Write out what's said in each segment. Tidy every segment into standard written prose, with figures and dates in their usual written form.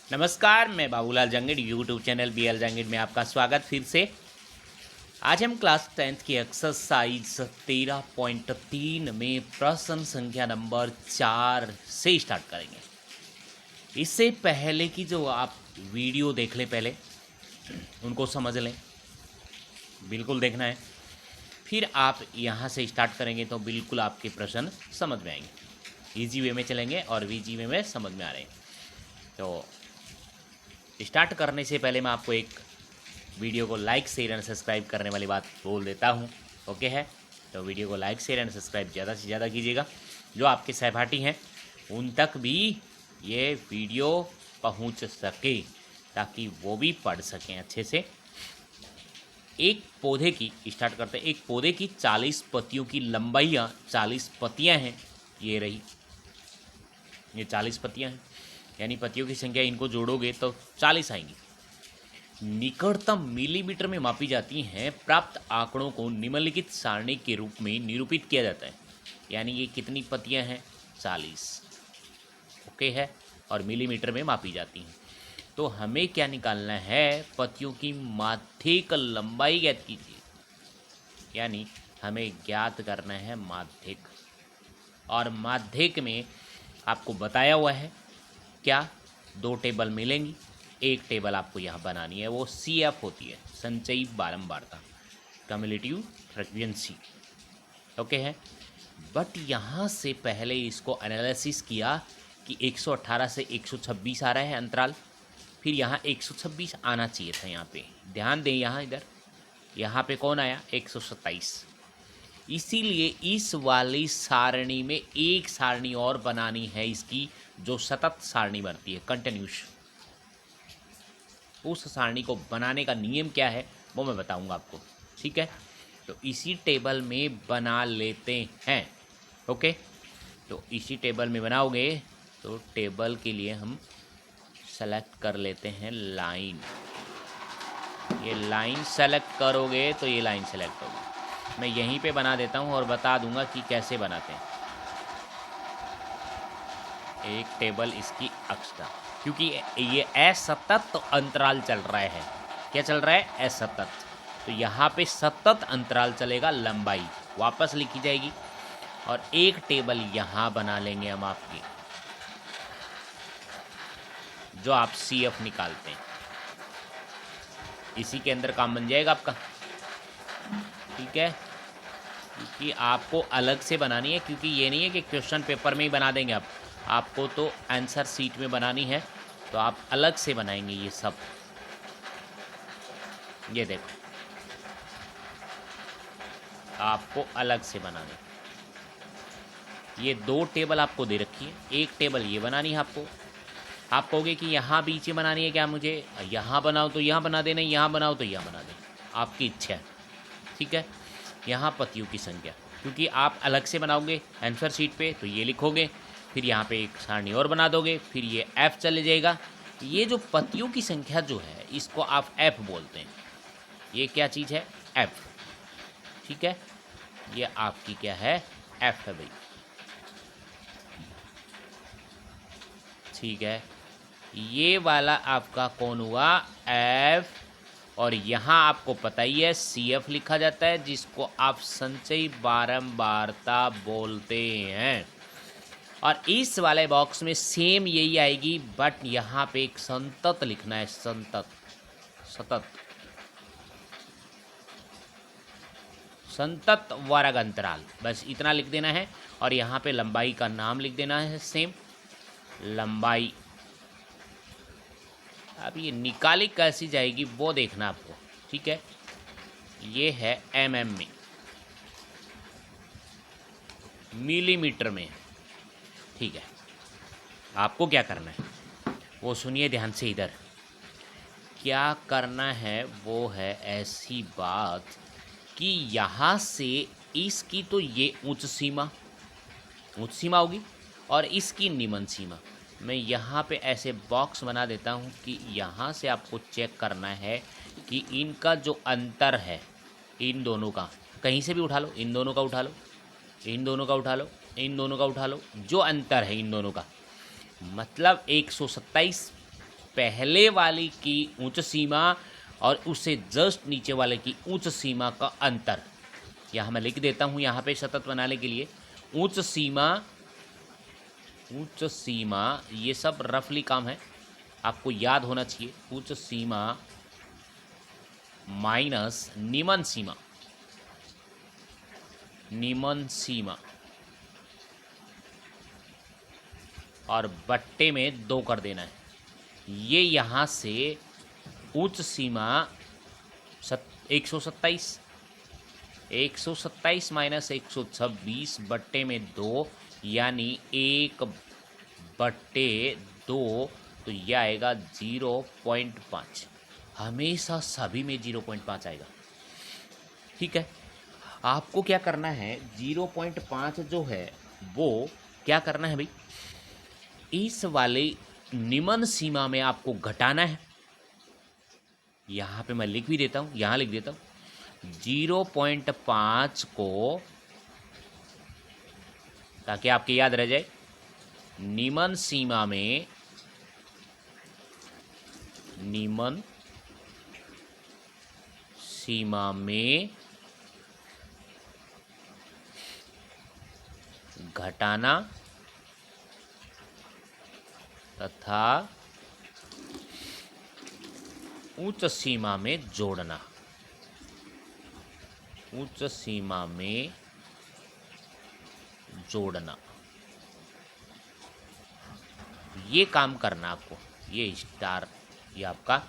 नमस्कार, मैं Babulal जंगिड YouTube channel BL जंगिड में आपका स्वागत फिर से। आज हम क्लास 10th की एक्सरसाइज 13.3 में प्रश्न संख्या नंबर 4 से स्टार्ट करेंगे। इससे पहले की जो आप वीडियो देख लें, पहले उनको समझ लें, बिल्कुल देखना है। फिर आप यहाँ से स्टार्ट करेंगे तो बिल्कुल आपके प्रश्न समझ में आएंगे। ईजी वे में चलेंगे और ईजी वे में समझ में आ रहे हैं। तो स्टार्ट करने से पहले मैं आपको एक वीडियो को लाइक शेयर एंड सब्सक्राइब करने वाली बात बोल देता हूँ। ओके है, तो वीडियो को लाइक शेयर एंड सब्सक्राइब ज़्यादा से ज़्यादा कीजिएगा। जो आपके सहपाठी हैं उन तक भी ये वीडियो पहुँच सके, ताकि वो भी पढ़ सकें अच्छे से। एक पौधे की स्टार्ट करते हैं। एक पौधे की 40 पत्तियों की लंबाइयाँ 40 पत्तियाँ हैं। ये रही, ये 40 पत्तियाँ हैं, यानी पत्तियों की संख्या इनको जोड़ोगे तो 40 आएंगी। निकटतम मिलीमीटर में मापी जाती हैं। प्राप्त आंकड़ों को निम्नलिखित सारणी के रूप में निरूपित किया जाता है। यानी ये कितनी पत्तियां हैं? 40। ओके है, और मिलीमीटर में मापी जाती हैं। तो हमें क्या निकालना है? पत्तियों की माध्यिक लंबाई ज्ञात कीजिए। यानी हमें ज्ञात करना है माध्यिक, और माध्यिक में आपको बताया हुआ है क्या? 2 टेबल मिलेंगी। एक टेबल आपको यहाँ बनानी है, वो CF होती है, संचयी बारंबारता, कम्युलेटिव फ्रीक्वेंसी। ओके है, बट यहाँ से पहले इसको एनालिसिस किया कि 118 से 126 आ रहा है अंतराल, फिर यहाँ 126 आना चाहिए था। यहाँ पे ध्यान दें, यहाँ इधर यहाँ पे कौन आया? 127। इसीलिए इस वाली सारणी में एक सारणी और बनानी है इसकी, जो सतत सारणी बनती है, कंटिन्यूस। उस सारणी को बनाने का नियम क्या है वो मैं बताऊंगा आपको, ठीक है? तो इसी टेबल में बना लेते हैं। ओके, तो इसी टेबल में बनाओगे तो टेबल के लिए हम सेलेक्ट कर लेते हैं लाइन। ये लाइन सेलेक्ट करोगे तो ये लाइन सेलेक्ट होगी। मैं यहीं पे बना देता हूँ और बता दूंगा कि कैसे बनाते हैं। एक टेबल इसकी अक्ष का, क्योंकि ये असतत अंतराल चल रहा है। क्या चल रहा है? असतत। तो यहाँ पे सतत अंतराल चलेगा, लंबाई वापस लिखी जाएगी, और एक टेबल यहाँ बना लेंगे हम आपकी, जो आप CF निकालते हैं। इसी के अंदर काम बन जाएगा आपका, ठीक है? क्योंकि आपको अलग से बनानी है, क्योंकि ये नहीं है कि क्वेश्चन पेपर में ही बना देंगे आपको तो आंसर शीट में बनानी है, तो आप अलग से बनाएंगे ये सब। ये देखो, आपको अलग से बनाने, ये 2 टेबल आपको दे रखी है। एक टेबल ये बनानी है आपको। आप कहोगे कि यहाँ बीच में बनानी है क्या? मुझे यहाँ बनाओ तो यहाँ बना देना, यहाँ बनाओ तो यहाँ बना देना, आपकी इच्छा है, ठीक है? यहाँ पत्तियों की संख्या, क्योंकि आप अलग से बनाओगे आंसर शीट पे तो ये लिखोगे, फिर यहाँ पे एक सारणी और बना दोगे, फिर ये F चले जाएगा। ये जो पत्तियों की संख्या जो है, इसको आप F बोलते हैं। ये क्या चीज़ है? F, ठीक है? ये आपकी क्या है? F है भाई, ठीक है? ये वाला आपका कौन हुआ? F। और यहाँ आपको पता ही है CF लिखा जाता है, जिसको आप संचयी बारंबारता बोलते हैं। और इस वाले बॉक्स में सेम यही आएगी, बट यहाँ पे एक संतत लिखना है, संतत, सतत, संतत वर्ग अंतराल, बस इतना लिख देना है। और यहाँ पे लंबाई का नाम लिख देना है, सेम लंबाई। अब ये निकाली कैसी जाएगी वो देखना आपको, ठीक है? ये है mm में, मिलीमीटर में, ठीक है? आपको क्या करना है वो सुनिए ध्यान से। इधर क्या करना है वो है ऐसी बात कि यहाँ से इसकी तो ये उच्च सीमा होगी, और इसकी निम्न सीमा। मैं यहाँ पे ऐसे बॉक्स बना देता हूँ कि यहाँ से आपको चेक करना है कि इनका जो अंतर है, इन दोनों का, कहीं से भी उठा लो, इन दोनों का उठा लो, इन दोनों का उठा लो, इन दोनों का उठा लो, जो अंतर है इन दोनों का, मतलब 127 पहले वाले की उच्च सीमा और उससे जस्ट नीचे वाले की उच्च सीमा का अंतर। यहाँ मैं लिख देता हूँ यहाँ पे सतत बनाने के लिए। उच्च सीमा ये सब रफली काम है, आपको याद होना चाहिए। उच्च सीमा माइनस निम्न सीमा और बट्टे में 2 कर देना है। ये यहाँ से उच्च सीमा 127 माइनस 126 बट्टे में 2 यानी 1/2, तो यह आएगा 0.5। हमेशा सभी में 0.5 आएगा। ठीक है, आपको क्या करना है, 0.5 जो है वो क्या करना है भाई, इस वाले निम्न सीमा में आपको घटाना है। यहाँ पे मैं लिख भी देता हूँ, यहाँ लिख देता हूँ 0.5 को, ताकि आपके याद रह जाए, निम्न सीमा में घटाना तथा उच्च सीमा में जोड़ना। ये काम करना आपको। ये स्टार ये आपका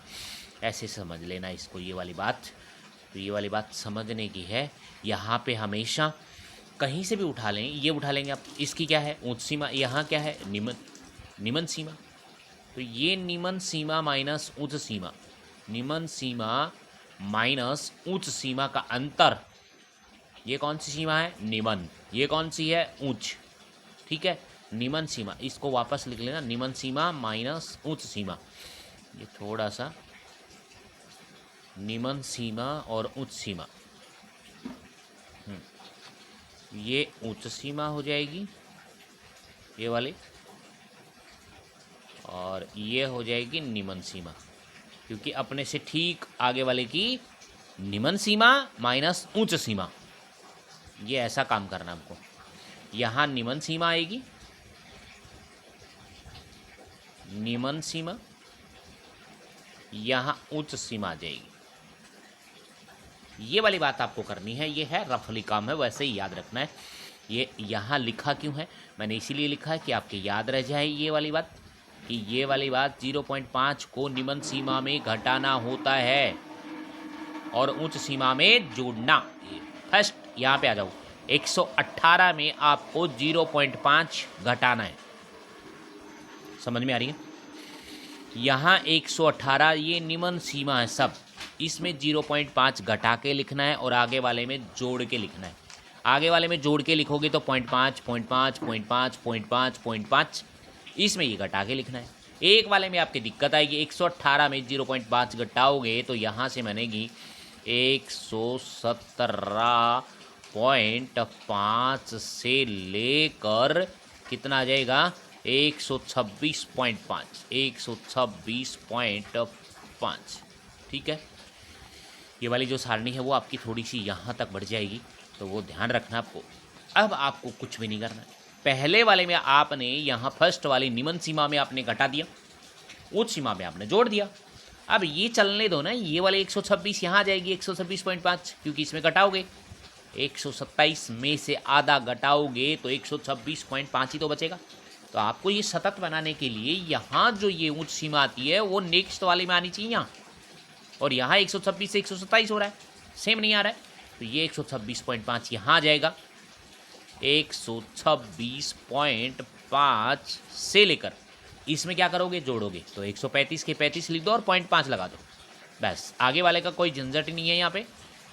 ऐसे समझ लेना इसको, ये वाली बात। तो ये वाली बात समझने की है। यहाँ पे हमेशा कहीं से भी उठा लें, ये उठा लेंगे आप, इसकी क्या है उच्च सीमा, यहाँ क्या है निम्न सीमा। तो ये निम्न सीमा माइनस उच्च सीमा, निम्न सीमा माइनस उच्च सीमा का अंतर, ये कौन सी सीमा है, निम्न। ये कौन सी है, उच्च। ठीक है, निम्न सीमा, इसको वापस लिख लेना, निम्न सीमा माइनस उच्च सीमा। ये थोड़ा सा निम्न सीमा और उच्च सीमा, ये उच्च सीमा हो जाएगी ये वाली, और ये हो जाएगी निम्न सीमा, क्योंकि अपने से ठीक आगे वाले की निम्न सीमा माइनस उच्च सीमा। ये ऐसा काम करना आपको। यहाँ निम्न सीमा आएगी, निम्न सीमा, यहाँ उच्च सीमा आ जाएगी। ये वाली बात आपको करनी है। ये है रफली काम है, वैसे ही याद रखना है। ये यहाँ लिखा क्यों है, मैंने इसीलिए लिखा है कि आपके याद रह जाए ये वाली बात, कि ये वाली बात 0.5 को निम्न सीमा में घटाना होता है और उच्च सीमा में जोड़ना। फर्स्ट यहाँ पे आ जाओ, 118 में आपको 0.5 घटाना है। समझ में आ रही है? यहाँ 118 ये निम्न सीमा है सब, इसमें 0.5 घटा के लिखना है और आगे वाले में जोड़ के लिखना है। आगे वाले में जोड़ के लिखोगे तो 0.5, 0.5, 0.5, 0.5, 0.5, इसमें ये घटा के लिखना है। एक वाले में आपकी दिक्कत आएगी, 118 में 0.5 घटाओगे तो यहाँ से बनेगी 117.5 से लेकर कितना आ जाएगा, 126.5, 126.5। ठीक है, ये वाली जो सारणी है वो आपकी थोड़ी सी यहाँ तक बढ़ जाएगी, तो वो ध्यान रखना आपको। अब आपको कुछ भी नहीं करना है। पहले वाले में आपने यहाँ फर्स्ट वाली निम्न सीमा में आपने घटा दिया, उच्च सीमा में आपने जोड़ दिया। अब ये चलने दो ना, ये वाले 126 यहाँ आ जाएगी 126.5, क्योंकि इसमें घटाओगे 127 में से आधा घटाओगे तो 126.5 ही तो बचेगा। तो आपको ये सतत बनाने के लिए यहाँ जो ये उच्च सीमा आती है वो नेक्स्ट वाले में आनी चाहिए यहाँ, और यहाँ 126 से 127 हो रहा है, सेम नहीं आ रहा है, तो ये 126.5 यहाँ आ जाएगा। 126.5 से लेकर इसमें क्या करोगे, जोड़ोगे तो 135 के 35 लिख दो और 0.5 लगा दो, बस। आगे वाले का कोई झंझट नहीं है यहाँ पे।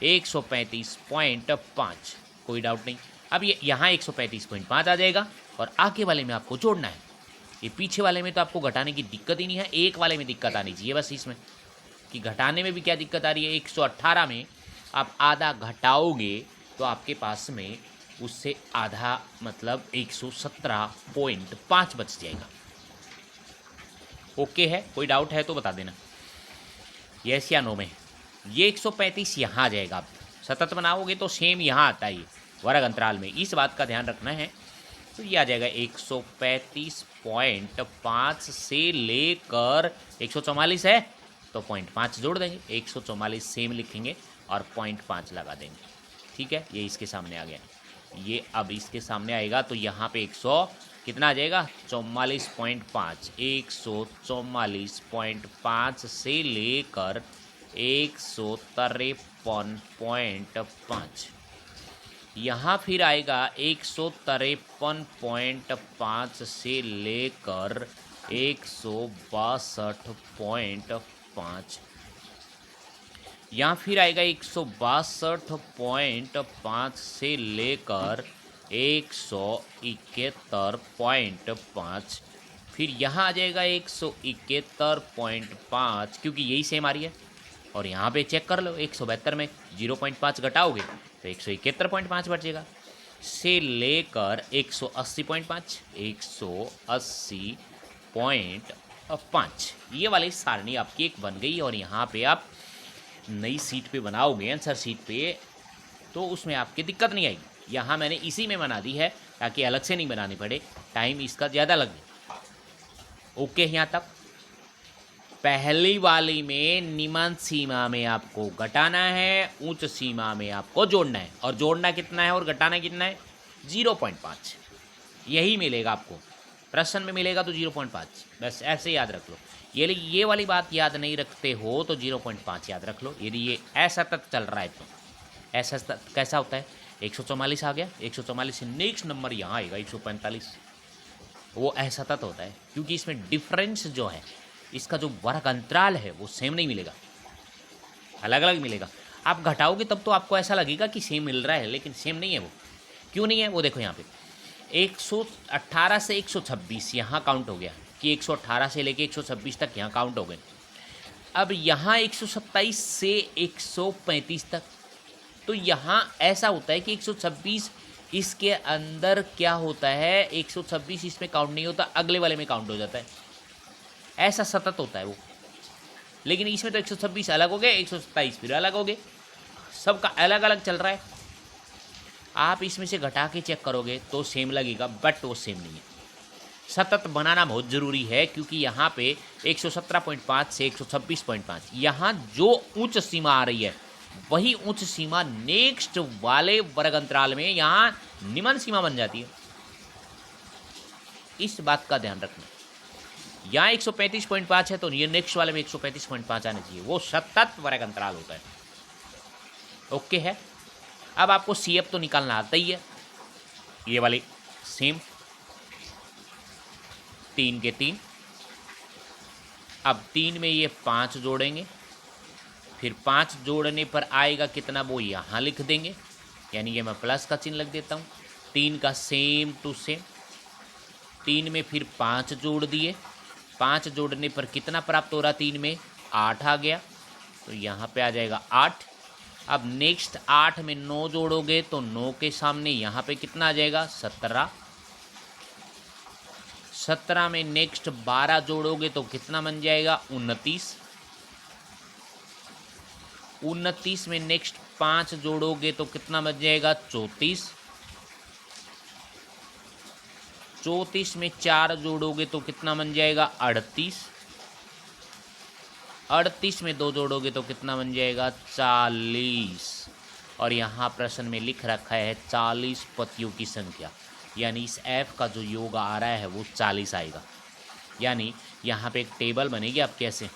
135.5, कोई डाउट नहीं। अब ये यहाँ 135.5 आ जाएगा और आगे वाले में आपको जोड़ना है। ये पीछे वाले में तो आपको घटाने की दिक्कत ही नहीं है, एक वाले में दिक्कत आनी चाहिए बस इसमें, कि घटाने में भी क्या दिक्कत आ रही है। 118 में आप आधा घटाओगे तो आपके पास में उससे आधा मतलब 117.5 बच जाएगा। ओके है, कोई डाउट है तो बता देना, यस या नो में। ये 135 यहाँ आ जाएगा। आप सतत बनाओगे तो सेम यहाँ आता है, ये वर्ग अंतराल में, इस बात का ध्यान रखना है। तो ये आ जाएगा 135.5 से लेकर 144 है तो 0.5 जोड़ देंगे, 144 सेम लिखेंगे और 0.5 लगा देंगे। ठीक है, ये इसके सामने आ गया। ये अब इसके सामने आएगा तो यहाँ पे 100 कितना आ जाएगा 44.5, 144.5 से लेकर 153.5, यहाँ फिर आएगा 153.5 से लेकर 162.5, यहाँ फिर आएगा 162.5 से लेकर 171.5, फिर यहाँ आ जाएगा 171.5, क्योंकि यही सेम आ रही है। और यहाँ पे चेक कर लो 172 में 0.5 घटाओगे तो 171.5 बचेगा, से लेकर 180.5, 180.5, ये वाली सारणी आपकी एक बन गई। और यहाँ पे आप नई सीट पे बनाओगे आंसर सीट पे तो उसमें आपकी दिक्कत नहीं आएगी। यहाँ मैंने इसी में बना दी है ताकि अलग से नहीं बनानी पड़े, टाइम इसका ज़्यादा लगे। ओके, यहाँ तक। पहली वाली में निम्न सीमा में आपको घटाना है, उच्च सीमा में आपको जोड़ना है। और जोड़ना कितना है और घटाना कितना है 0.5, यही मिलेगा आपको प्रश्न में मिलेगा तो 0.5, बस ऐसे याद रख लो। ये वाली बात याद नहीं रखते हो तो 0.5 याद रख लो। यदि ये असतत चल रहा है तो असतत कैसा होता है, 144 आ गया, 144 से नेक्स्ट नंबर यहाँ आएगा 145, वो असतत होता है क्योंकि इसमें डिफरेंस जो है, इसका जो वर्ग अंतराल है वो सेम नहीं मिलेगा, अलग अलग मिलेगा। आप घटाओगे तब तो आपको ऐसा लगेगा कि सेम मिल रहा है, लेकिन सेम नहीं है वो। क्यों नहीं है वो देखो, यहाँ पे 118 से 126 यहाँ काउंट हो गया कि 118 से लेके 126 तक यहाँ काउंट हो गए। अब यहाँ 127 से 135 तक, तो यहाँ ऐसा होता है कि 126 इसके अंदर क्या होता है, 126 इसमें काउंट नहीं होता, अगले वाले में काउंट हो जाता है, ऐसा सतत होता है वो। लेकिन इसमें तो 126 अलग हो गए, 127 फिर अलग हो गए, सबका अलग अलग चल रहा है। आप इसमें से घटा के चेक करोगे तो सेम लगेगा, बट वो सेम नहीं है। सतत बनाना बहुत ज़रूरी है क्योंकि यहाँ पे 117.5 से 126.5 यहाँ जो उच्च सीमा आ रही है वही उच्च सीमा नेक्स्ट वाले वर्ग अंतराल में यहाँ निम्न सीमा बन जाती है। इस बात का ध्यान रखना। यहाँ 135.5 है तो ये नेक्स्ट वाले में 135.5 आना चाहिए, वो सतत वर्ग अंतराल होता है। ओके है। अब आपको CF तो निकालना आता ही है, ये वाले सेम 3 के 3। अब 3 में ये 5 जोड़ेंगे, फिर 5 जोड़ने पर आएगा कितना वो यहाँ लिख देंगे, यानी ये मैं प्लस का चिन्ह लग देता हूँ। 3 का सेम टू सेम, 3 में फिर 5 जोड़ दिए, 5 जोड़ने पर कितना प्राप्त हो रहा, 3 में 8 आ गया, तो यहाँ पे आ जाएगा 8। अब नेक्स्ट 8 में 9 जोड़ोगे तो 9 के सामने यहाँ पे कितना आ जाएगा 17। 17 में नेक्स्ट 12 जोड़ोगे तो कितना बन जाएगा 29। 29 में नेक्स्ट 5 जोड़ोगे तो कितना बन जाएगा 34। 34 में 4 जोड़ोगे तो कितना बन जाएगा 38। 38 में 2 जोड़ोगे तो कितना बन जाएगा 40। और यहाँ प्रश्न में लिख रखा है 40 पतियों की संख्या, यानी इस F का जो योग आ रहा है वो 40 आएगा। यानी यहाँ पे एक टेबल बनेगी आप कैसे,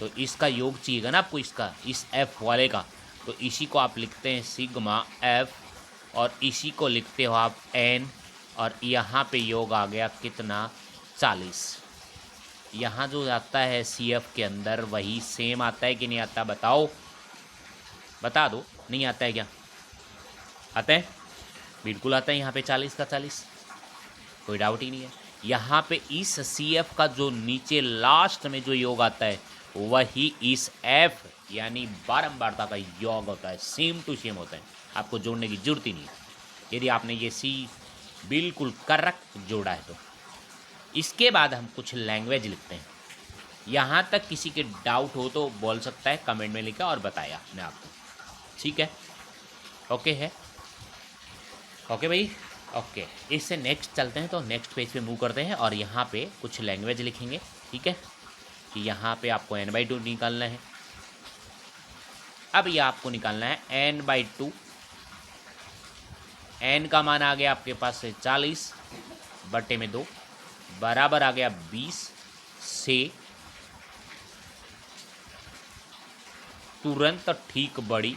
तो इसका योग चाहिएगा ना आपको, इसका इस F वाले का, तो इसी को आप लिखते हैं सिग्मा F और इसी को लिखते हो आप N, और यहाँ पे योग आ गया कितना 40। यहाँ जो आता है CF के अंदर वही सेम आता है कि नहीं आता, बताओ, बता दो। नहीं आता है क्या, आता है, बिल्कुल आता है। यहाँ पे 40 का 40, कोई डाउट ही नहीं है। यहाँ पे इस CF का जो नीचे लास्ट में जो योग आता है वही इस F यानी बारंबारता का योग होता है, सेम टू सेम होता है, आपको जोड़ने की जरूरत ही नहीं है यदि आपने ये C बिल्कुल करेक्ट जोड़ा है तो। इसके बाद हम कुछ लैंग्वेज लिखते हैं। यहाँ तक किसी के डाउट हो तो बोल सकता है, कमेंट में लिखा और बताया आपने आपको। ठीक है, ओके है, ओके भाई, ओके। इससे नेक्स्ट चलते हैं, तो नेक्स्ट पेज पे मूव करते हैं और यहाँ पे कुछ लैंग्वेज लिखेंगे। ठीक है, कि यहाँ पे आपको n/2 निकालना है। अब ये आपको निकालना है n/2। n का मान आ गया आपके पास से 40 बटे में 2 बराबर आ गया 20 से तुरंत ठीक बड़ी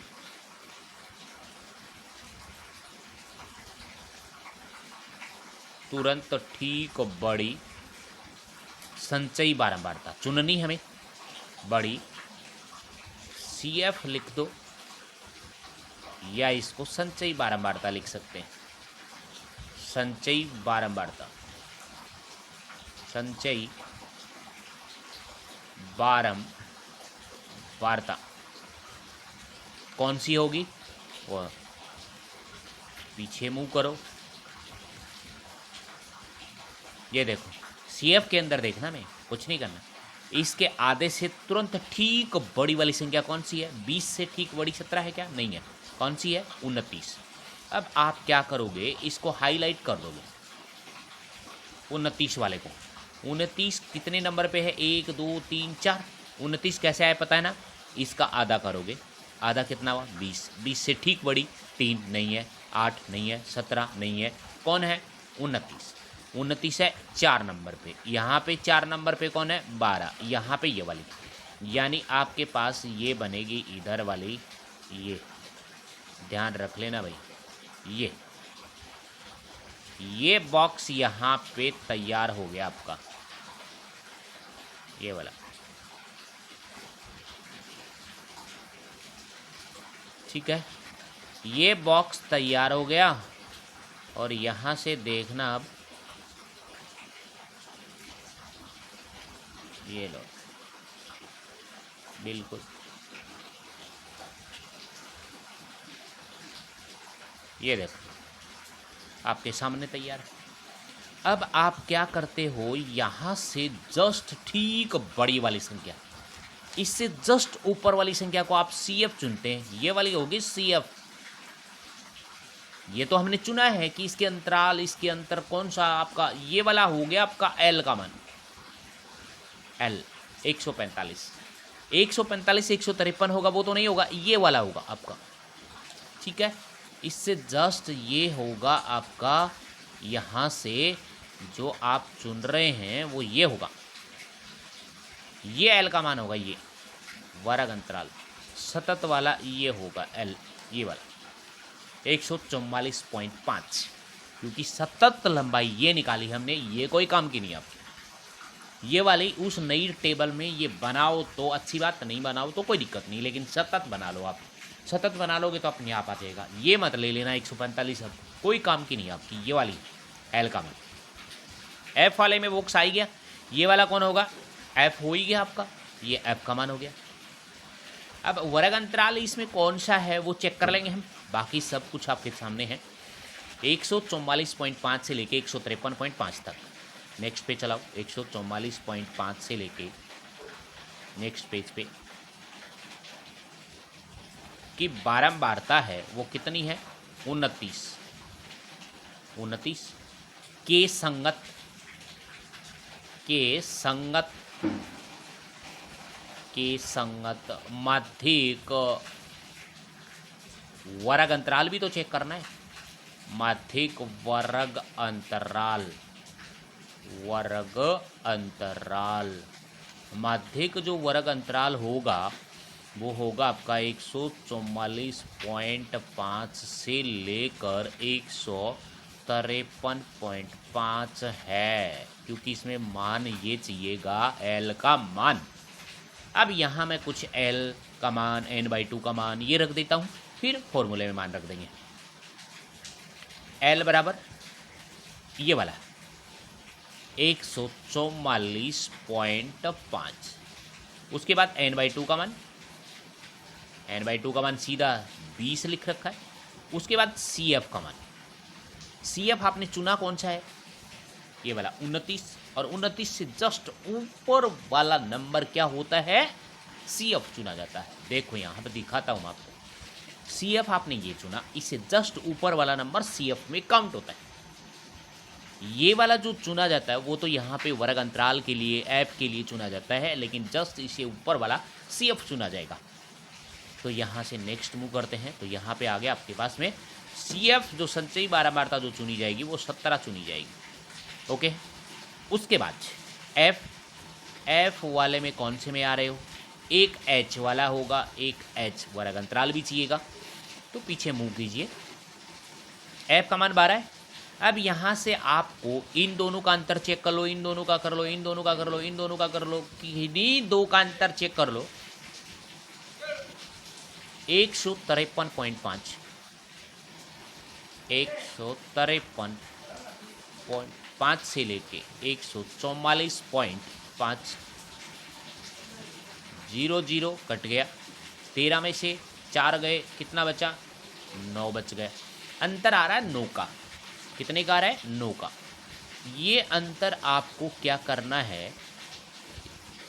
संचयी बारंबारता चुननी हमें। बड़ी CF लिख दो, या इसको संचयी बारंबारता लिख सकते हैं। संचयी बारंबारता कौन सी होगी? वो पीछे मूव करो, ये देखो CF के अंदर देखना, मैं कुछ नहीं करना। इसके आधे से तुरंत ठीक बड़ी वाली संख्या कौन सी है? 20 से ठीक बड़ी 17 है क्या? नहीं है। कौन सी है? 29। अब आप क्या करोगे, इसको हाईलाइट कर दोगे 29 वाले को। 29 कितने नंबर पे है? 1 2 3 4। 29 कैसे आया पता है ना? इसका आधा करोगे, आधा कितना हुआ? 20। 20 से ठीक बड़ी 3 नहीं है, 8 नहीं है, 17 नहीं है, कौन है? 29। 29 है 4 नंबर पे, यहाँ पे 4 नंबर पे कौन है? 12, यहाँ पे ये वाली। यानी आपके पास ये बनेगी इधर वाली, ये ध्यान रख लेना भाई। ये बॉक्स यहाँ पे तैयार हो गया आपका, ये वाला। ठीक है, ये बॉक्स तैयार हो गया। और यहाँ से देखना, अब ये लो, बिल्कुल ये देखो आपके सामने तैयार है। अब आप क्या करते हो, यहाँ से जस्ट ठीक बड़ी वाली संख्या, इससे जस्ट ऊपर वाली संख्या को आप CF चुनते हैं। ये वाली होगी CF। ये तो हमने चुना है कि इसके अंतराल, इसके अंतर कौन सा आपका, ये वाला हो गया आपका L का मान। L 145 153 होगा, वो तो नहीं होगा, ये वाला होगा आपका। ठीक है, इससे जस्ट ये होगा आपका, यहाँ से जो आप चुन रहे हैं वो ये होगा, ये L का मान होगा, ये वर्ग अंतराल सतत वाला ये होगा L, ये वाला 144.5, क्योंकि सतत लंबाई ये निकाली हमने, ये कोई काम की नहीं आपकी। ये वाली उस नई टेबल में ये बनाओ तो अच्छी बात, नहीं बनाओ तो कोई दिक्कत नहीं, लेकिन सतत बना लो आप। सतत बना लोगे तो अपने आप आ जाएगा। ये मत ले लेना 145, अब कोई काम की नहीं आपकी। ये वाली L का मान, F वाले में बॉक्स आ गया, ये वाला कौन होगा? F हो ही गया आपका, ये F का मान हो गया। अब वर्ग अंतराल इसमें कौन सा है वो चेक कर लेंगे हम, बाकी सब कुछ आपके सामने है। 144.5 से लेके 153.5 तक। नेक्स्ट पे चलाओ, 144.5 से लेके नेक्स्ट पेज पे की बारंबारता है वो कितनी है? 29। के संगत माध्यिक वर्ग अंतराल भी तो चेक करना है। माध्यिक वर्ग अंतराल माध्यिक जो वर्ग अंतराल होगा वो होगा आपका 144.5 से लेकर 153.5 है, क्योंकि इसमें मान ये चाहिएगा L का मान। अब यहाँ मैं कुछ L का मान, n/2 का मान ये रख देता हूँ, फिर फॉर्मूले में मान रख देंगे। L बराबर ये वाला 144.5, उसके बाद n/2 का मान, n/2 का मान सीधा 20 लिख रखा है। उसके बाद CF का मान, CF आपने चुना कौन सा है? ये वाला 29। और 29 से जस्ट ऊपर वाला नंबर क्या होता है, CF चुना जाता है। देखो यहाँ पर दिखाता हूँ मैं आपको, CF आपने ये चुना, इससे जस्ट ऊपर वाला नंबर CF में काउंट होता है। ये वाला जो चुना जाता है वो तो यहाँ पे वर्ग अंतराल के लिए, ऐप के लिए चुना जाता है, लेकिन जस्ट इससे ऊपर वाला CF चुना जाएगा। तो यहाँ से नेक्स्ट मूव करते हैं। तो यहाँ पे आ गया आपके पास में CF, जो संचयी बारंबारता जो चुनी जाएगी वो 17 चुनी जाएगी। ओके, उसके बाद F वाले में कौन से में आ रहे हो, एक H वाला होगा, एक H वर्ग अंतराल भी चाहिएगा। तो पीछे मूव कीजिए, F का मान 12 है। अब यहाँ से आपको इन दोनों का अंतर चेक कर लो, इन दोनों का कर लो, इन दोनों का कर लो, इन दोनों का कर लो, किन्हीं दो का अंतर चेक कर लो। 153.5, 153.5 से लेके 144.5, 0 कट गया। 13 में से 4 गए, कितना बचा, 9 बच गया। अंतर आ रहा है 9 का, कितने का आ रहा है, 9 का। ये अंतर आपको क्या करना है,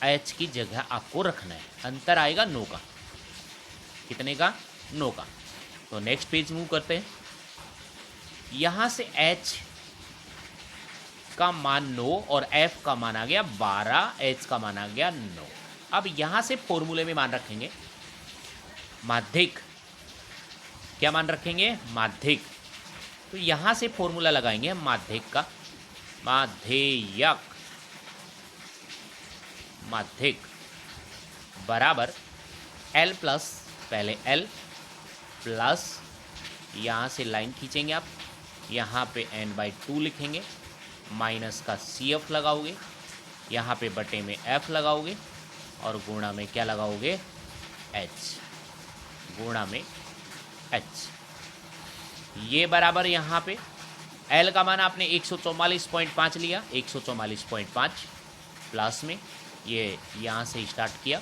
H की जगह आपको रखना है, अंतर आएगा 9 का, कितने का, 9 का। तो नेक्स्ट पेज मूव करते हैं। यहाँ से H का मान 9 और F का मान आ गया 12, H का मान आ गया 9। अब यहाँ से फॉर्मूले में मान रखेंगे माध्यिक, क्या मान रखेंगे, माध्यिक। तो यहाँ से फॉर्मूला लगाएंगे हम माध्यिक का, माध्यक, माध्यिक बराबर L प्लस, पहले L प्लस, यहाँ से लाइन खींचेंगे आप, यहाँ पे n/2 लिखेंगे, माइनस का CF लगाओगे, यहाँ पे बटे में F लगाओगे और गुणा में क्या लगाओगे, H, गुणा में H। ये बराबर यहाँ पे L का मान आपने 144.5 लिया, 144.5 प्लस में ये यहाँ से स्टार्ट किया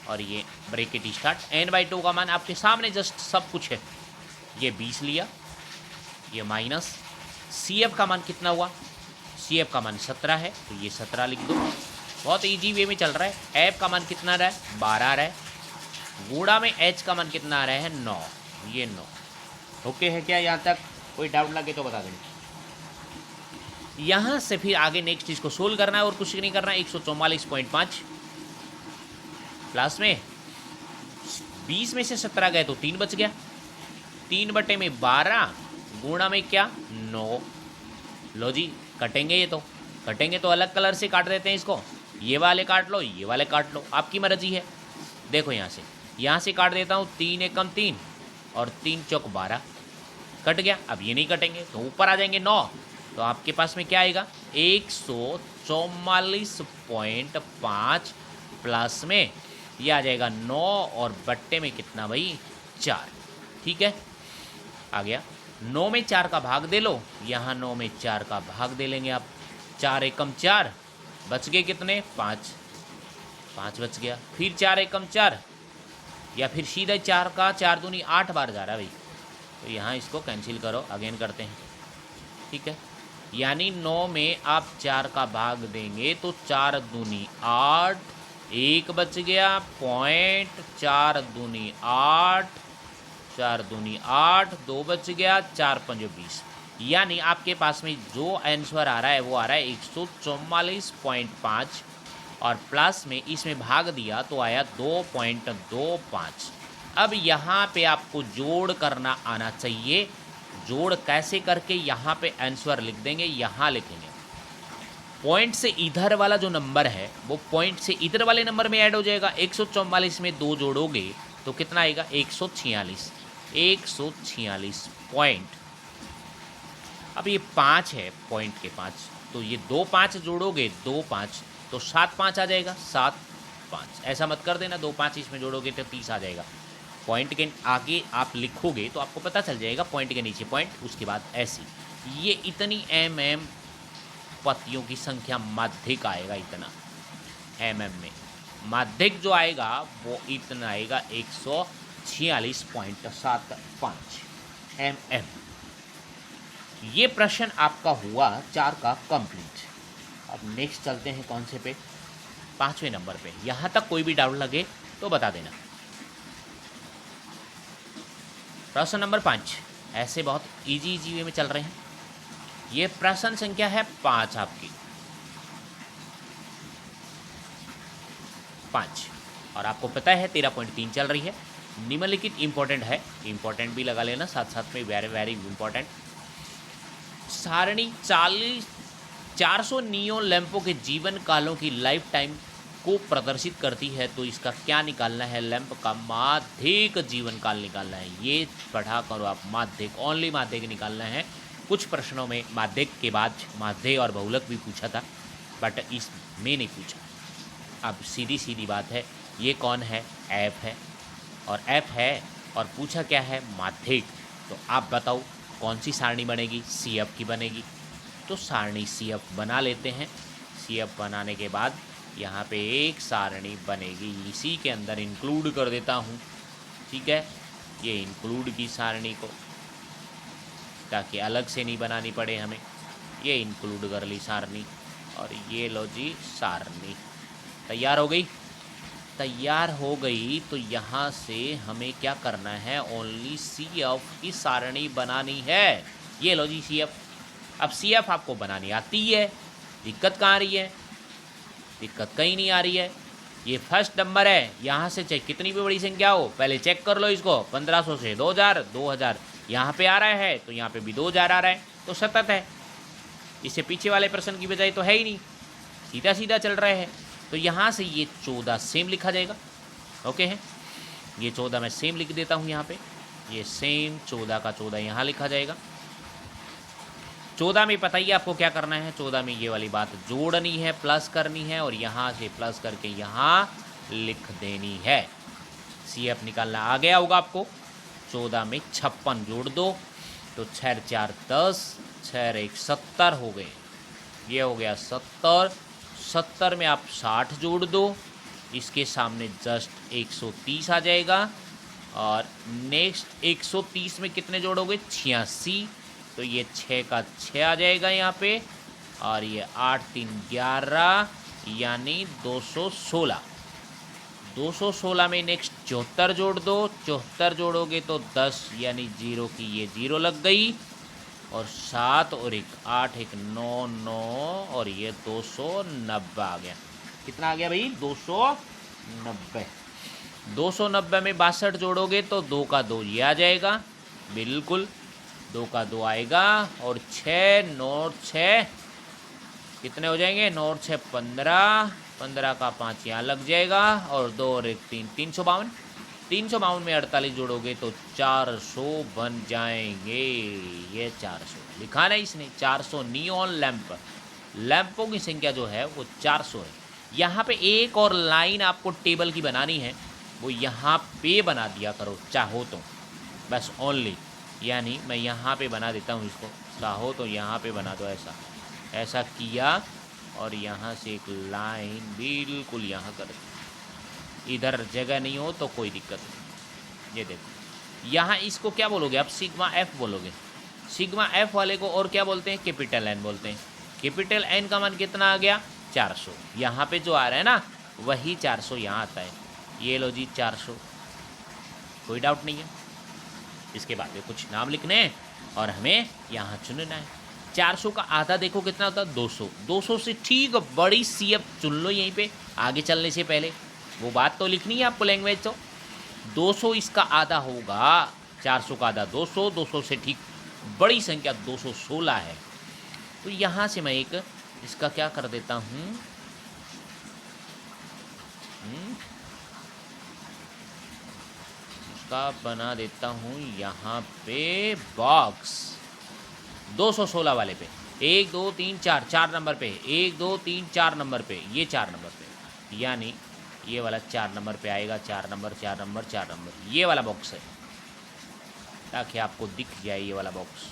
और ये ब्रैकेट स्टार्ट, n/2 का मान आपके सामने जस्ट सब कुछ है, ये 20 लिया, ये माइनस CF का मान कितना हुआ, CF का मान 17 है, तो ये 17 लिख दो। बहुत इजी वे में चल रहा है। F का मान कितना रहा है, 12 आ रहा है, गुणा में H का मान कितना आ रहा है, 9, ये 9। ओके है क्या, यहाँ तक कोई डाउट लगे तो बता देंगे। यहाँ से फिर आगे नेक्स्ट इसको सोल्व करना है और कुछ नहीं करना है। 144.5 प्लस में 20 में से 17 गए तो 3 बच गया, 3 बटे में 12 गुणा में क्या, 9। लो जी, कटेंगे, ये तो कटेंगे तो अलग कलर से काट देते हैं इसको, ये वाले काट लो, ये वाले काट लो, आपकी मर्जी है। देखो यहाँ से काट देता हूँ, 3 एकम 3 और 3 चौक 12, कट गया। अब ये नहीं कटेंगे तो ऊपर आ जाएंगे 9, तो आपके पास में क्या आएगा, 144.5 प्लस में ये आ जाएगा 9 और बट्टे में कितना भाई, 4। ठीक है, आ गया। 9 में 4 का भाग दे लो, यहाँ 9 में 4 का भाग दे लेंगे आप, 4 एकम 4, बच गए कितने, 5 बच गया। फिर 4 एकम 4, या फिर सीधा 4 का 4 दूनी 8 बार जा रहा है भाई, तो यहाँ इसको कैंसिल करो, अगेन करते हैं। ठीक है, यानी 9 में आप 4 का भाग देंगे तो 4 दूनी 8, 1 बच गया, पॉइंट, 4 दूनी 8, 4 दूनी 8, 2 बच गया, 4 पंजे 20। यानी आपके पास में जो आंसर आ रहा है वो आ रहा है 144.5 और प्लस में इसमें भाग दिया तो आया 2.25। अब यहाँ पे आपको जोड़ करना आना चाहिए। जोड़ कैसे करके यहाँ पे आंसर लिख देंगे, यहाँ लिखेंगे पॉइंट से इधर वाला जो नंबर है वो पॉइंट से इधर वाले नंबर में ऐड हो जाएगा। 144 में 2 जोड़ोगे तो कितना आएगा, 146, 146 पॉइंट। अब ये 5 है, पॉइंट के 5, तो ये 2 5 जोड़ोगे, 2 5 तो 7 5 आ जाएगा, 7 5। ऐसा मत कर देना 2 5 इसमें जोड़ोगे तो 30 आ जाएगा। पॉइंट के आगे आप लिखोगे तो आपको पता चल जाएगा, पॉइंट के नीचे पॉइंट, उसके बाद ऐसी। ये इतनी mm पतियों की संख्या माध्यिक आएगा, इतना mm में माध्यिक जो आएगा वो इतना आएगा 146.75 mm। ये प्रश्न आपका हुआ 4 का कंप्लीट। अब नेक्स्ट चलते हैं कौन से पे, 5वें नंबर पे। यहाँ तक कोई भी डाउट लगे तो बता देना। प्रश्न नंबर 5 ऐसे बहुत इजी वे में चल रहे हैं। ये प्रश्न संख्या है 5 आपकी, 5, और आपको पता है 13.3 चल रही है। निम्नलिखित इंपॉर्टेंट है, इंपॉर्टेंट भी लगा लेना साथ साथ में, वेरी वेरी इंपॉर्टेंट। सारणी 400 नियोन लैंपों के जीवन कालों की लाइफ टाइम को प्रदर्शित करती है, तो इसका क्या निकालना है, लैंप का माध्यिक जीवन काल निकालना है। ये पढ़ा करो आप, माध्यिक, ओनली माध्यिक निकालना है। कुछ प्रश्नों में माध्यिक के बाद माध्य और बहुलक भी पूछा था, बट इसमें नहीं पूछा। अब सीधी बात है, ये कौन है, एफ है, और एफ है और पूछा क्या है, माध्यिक। तो आप बताओ कौन सी सारणी बनेगी, सी एफ की बनेगी। तो सारणी सी एफ बना लेते हैं। सी एफ बनाने के बाद यहाँ पे एक सारणी बनेगी, इसी के अंदर इंक्लूड कर देता हूँ, ठीक है। ये इंक्लूड की सारणी को, ताकि अलग से नहीं बनानी पड़े हमें, ये इंक्लूड कर ली सारणी, और ये लो जी सारणी तैयार हो गई। तैयार हो गई तो यहाँ से हमें क्या करना है, ओनली सी एफ की सारणी बनानी है। ये लो जी सी एफ। अब सी एफ आपको बनानी आती है, दिक्कत कहाँ आ रही है, दिक्कत कहीं नहीं आ रही है। ये फर्स्ट नंबर है, यहाँ से चाहे कितनी भी बड़ी संख्या हो, पहले चेक कर लो इसको। 1500 से 2000, 2000 यहाँ पे आ रहा है, तो यहाँ पे भी 2000 आ रहा है, तो सतत है। इससे पीछे वाले प्रश्न की बजाय तो है ही नहीं, सीधा सीधा चल रहे हैं। तो यहाँ से ये 14 सेम लिखा जाएगा, ओके है। ये 14 मैं सेम लिख देता हूँ यहाँ पे, ये सेम 14 का 14 यहाँ लिखा जाएगा। 14 में पता ही आपको क्या करना है, 14 में ये वाली बात जोड़नी है, प्लस करनी है, और यहाँ से प्लस करके यहाँ लिख देनी है। सी एफ निकालना आ गया होगा आपको। 14 में 56 जोड़ दो, तो 6 4 10, 6 1 70 हो गए। ये हो गया 70। 70 में आप 60 जोड़ दो, इसके सामने जस्ट 130 आ जाएगा। और नेक्स्ट 130 में कितने जोड़ोगे, 86, तो ये 6 का 6 आ जाएगा यहाँ पे, और ये 8 3 11 यानी 216। 216 में नेक्स्ट 74 जोड़ दो, 74 जोड़ोगे तो 10 यानी 0 की ये 0 लग गई, और 7 और 1 8 1 9 9, और ये 290 आ गया। कितना आ गया भाई, 290। 290 में 62 जोड़ोगे तो 2 का 2 ये आ जाएगा, बिल्कुल 2 का 2 आएगा, और 6 9 6 कितने हो जाएंगे, 9 6 15, 15 का 5 यहाँ लग जाएगा, और 2 और 1 3, 352। 352 में 48 जोड़ोगे तो 400 बन जाएंगे। ये 400 लिखा ना इसने, 400 नियॉन लैंप, लैंपों की संख्या जो है वो 400 है। यहाँ पे एक और लाइन आपको टेबल की बनानी है, वो यहाँ पे बना दिया करो चाहो तो, बस ओनली, यानी मैं यहाँ पे बना देता हूँ इसको, चाहो तो यहाँ पे बना दो, ऐसा किया, और यहाँ से एक लाइन बिल्कुल यहाँ कर दो। इधर जगह नहीं हो तो कोई दिक्कत नहीं। ये देखो यहाँ इसको क्या बोलोगे आप, सिग्मा एफ बोलोगे। सिग्मा एफ वाले को और क्या बोलते हैं, कैपिटल एन बोलते हैं। कैपिटल एन का मान कितना आ गया, 400। यहाँ पे जो आ रहा है ना वही 400 यहाँ आता है। ये लो जी 400, कोई डाउट नहीं है। इसके बाद में कुछ नाम लिखने हैं और हमें यहाँ चुनना है। 400 का आधा देखो कितना होता है, 200। 200 से ठीक बड़ी सी एफ चुन लो यहीं पे, आगे चलने से पहले वो बात तो लिखनी है आपको, लैंग्वेज तो। 200 इसका आधा होगा, 400 का आधा 200, 200 से ठीक बड़ी संख्या 216 है। तो यहाँ से मैं एक इसका क्या कर देता हूँ, इसका बना देता हूँ यहाँ पे बॉक्स 216 वाले पे, 1 2 3 4 4 नंबर पे, 1 2 3 4 नंबर पे, ये 4 नंबर पे, यानी ये वाला 4 नंबर पे आएगा, 4 नंबर 4 नंबर 4 नंबर, ये वाला बॉक्स है, ताकि आपको दिख जाए ये वाला बॉक्स।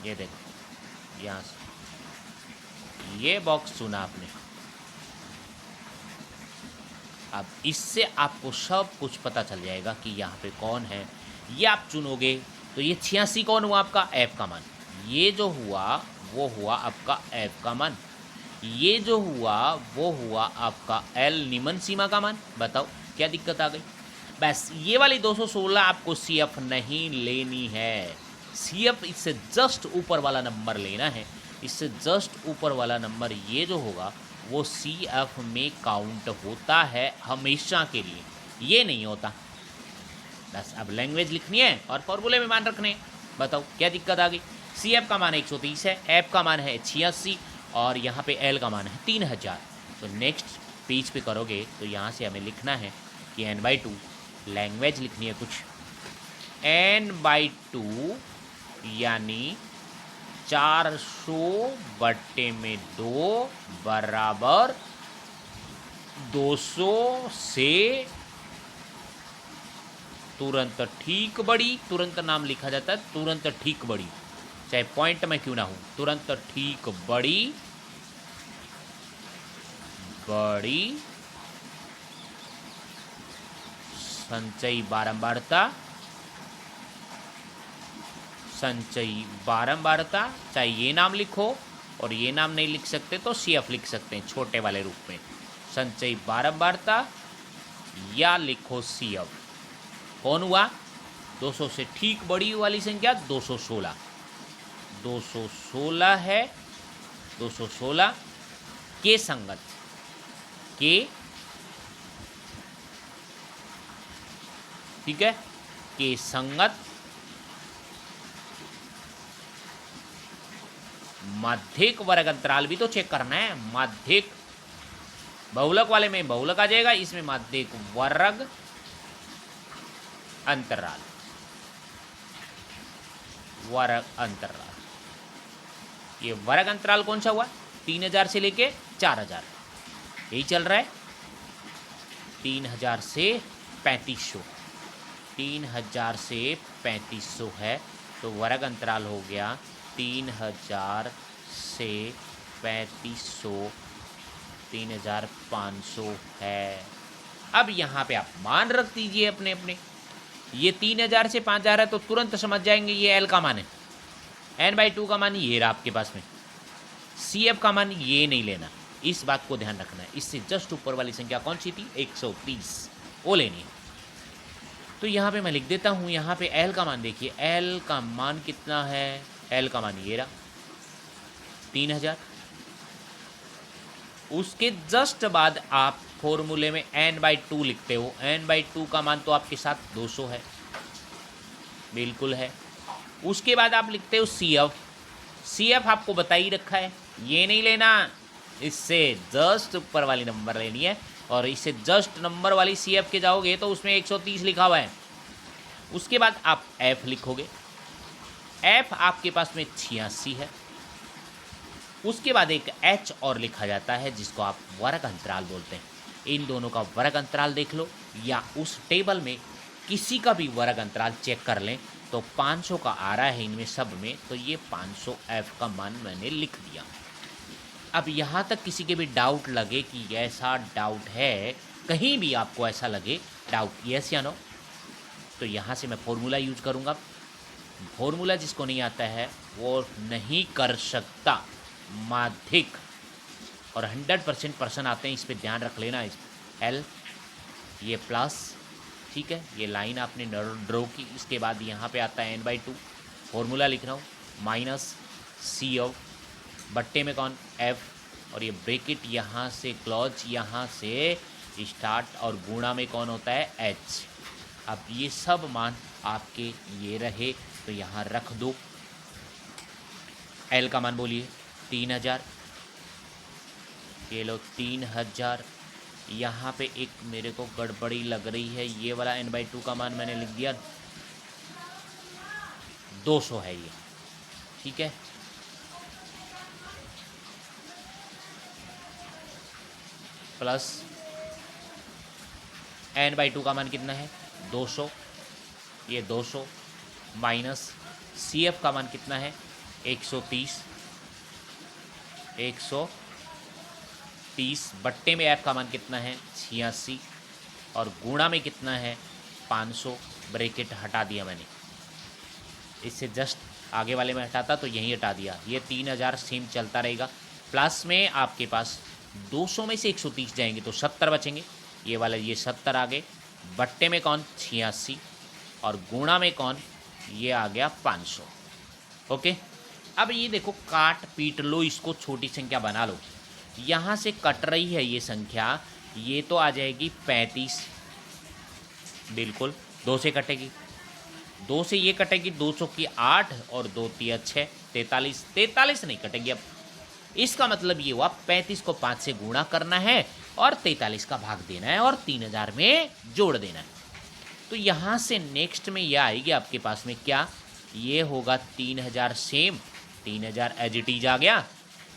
ये देखो यहाँ से ये बॉक्स चुना आपने। अब इससे आपको सब कुछ पता चल जाएगा कि यहाँ पे कौन है। ये आप चुनोगे तो ये 86 कौन हुआ आपका, एफ का मान। ये जो हुआ वो हुआ आपका एफ का मान। ये जो हुआ वो हुआ आपका एल निम्न सीमा का मान। बताओ क्या दिक्कत आ गई। बस ये वाली 216 आपको सी एफ नहीं लेनी है। सी एफ इससे जस्ट ऊपर वाला नंबर लेना है। इससे जस्ट ऊपर वाला नंबर ये जो होगा वो सी एफ में काउंट होता है हमेशा के लिए, ये नहीं होता। बस अब लैंग्वेज लिखनी है और फॉर्मूले में मान रखने हैं। बताओ क्या दिक्कत आ गई। सी एफ का मान 130 है, एफ का मान है 86 और यहाँ पे एल का मान है 3000। तो नेक्स्ट पेज पे करोगे तो यहाँ से हमें लिखना है कि n/2 लैंग्वेज लिखनी है कुछ। n/2 यानी 400/2 बराबर 200 से तुरंत ठीक बड़ी। तुरंत नाम लिखा जाता है तुरंत ठीक बड़ी, चाहे पॉइंट में क्यों ना हो। तुरंत ठीक बड़ी संचयी बारंबारता, चाहे ये नाम लिखो और ये नाम नहीं लिख सकते तो सी एफ लिख सकते हैं छोटे वाले रूप में। संचयी बारंबारता या लिखो सी एफ। कौन हुआ 200 से ठीक बड़ी वाली संख्या 216। 216 है, 216 के संगत के, ठीक है, के संगत माध्यिक वर्ग अंतराल भी तो चेक करना है। माध्यिक बहुलक वाले में बहुलक आ जाएगा, इसमें माध्यिक वर्ग अंतराल, वर्ग अंतराल। ये वर्ग अंतराल कौन सा हुआ 3000 से लेके 4000, यही चल रहा है। 3000 से 3500, 3000 से 3500 है तो वर्ग अंतराल हो गया 3000 से 3500, 3500 है। अब यहाँ पे आप मान रख दीजिए अपने अपने। ये 3000 से 5000 है तो तुरंत समझ जाएंगे ये एल का मान है। n/2 का मान ये रहा आपके पास में। सी एफ का मान ये नहीं लेना, इस बात को ध्यान रखना है। इससे जस्ट ऊपर वाली संख्या कौन सी थी 130, वो लेनी है। तो यहाँ पे मैं लिख देता हूँ, यहाँ पे एल का मान देखिए, एल का मान कितना है। एल का मान ये रहा 3000। उसके जस्ट बाद आप फॉर्मूले में n/2 लिखते हो। n/2 का मान तो आपके साथ 200 है, बिल्कुल है। उसके बाद आप लिखते हो सी एफ। सी एफ आपको बता ही रखा है, ये नहीं लेना, इससे जस्ट ऊपर वाली नंबर लेनी है। और इससे जस्ट नंबर वाली सी एफ के जाओगे तो उसमें 130 लिखा हुआ है। उसके बाद आप एफ लिखोगे, एफ आपके पास में 86 है। उसके बाद एक एच और लिखा जाता है जिसको आप वर्ग अंतराल बोलते हैं। इन दोनों का वर्ग अंतराल देख लो या उस टेबल में किसी का भी वर्ग अंतराल चेक कर लें तो 500 का आ रहा है इनमें सब में, तो ये 500 एफ का मान मैंने लिख दिया। अब यहाँ तक किसी के भी डाउट लगे कि ऐसा डाउट है, कहीं भी आपको ऐसा लगे डाउट यस या नो, तो यहाँ से मैं फॉर्मूला यूज करूँगा। फॉर्मूला जिसको नहीं आता है वो नहीं कर सकता माध्यिक, और 100% पर्सन आते हैं, इस पर ध्यान रख लेना। एल ये प्लस, ठीक है, ये लाइन आपने ड्रॉ की। इसके बाद यहाँ पे आता है n/2, फॉर्मूला लिख रहा हूँ, माइनस सी एफ, बट्टे में कौन एफ, और ये ब्रैकेट यहाँ से क्लोज, यहाँ से स्टार्ट, और गुणा में कौन होता है एच। अब ये सब मान आपके ये रहे तो यहाँ रख दो। एल का मान बोलिए 3000, ये लो 3000। यहाँ पे एक मेरे को गड़बड़ी लग रही है, ये वाला n/2 का मान मैंने लिख दिया 200 है ये, ठीक है। प्लस n/2 का मान कितना है 200, ये 200 माइनस सी एफ का मान कितना है 130, 130 बट्टे में एफ का मान कितना है 86, और गुणा में कितना है 500, ब्रैकेट हटा दिया मैंने। इससे जस्ट आगे वाले में हटाता तो यहीं हटा दिया। ये 3000 सेम चलता रहेगा। प्लस में आपके पास 200 में से 130 जाएंगे तो 70 बचेंगे। ये वाला ये 70 आ गए। बट्टे में कौन 86 और गुणा में कौन ये आ गया 500। ओके, अब ये देखो काट पीट लो, इसको छोटी संख्या बना लो। यहाँ से कट रही है ये संख्या, ये तो आ जाएगी 35, बिल्कुल 2 से कटेगी, 2 से ये कटेगी, 200 की 8 और 2 तिया 6, 43, 43 नहीं कटेगी। अब इसका मतलब ये हुआ 35 को 5 से गुणा करना है और 43 का भाग देना है और 3000 में जोड़ देना है। तो यहाँ से नेक्स्ट में यह आएगी आपके पास में क्या, ये होगा 3000 सेम, 3000 एज इट इज आ गया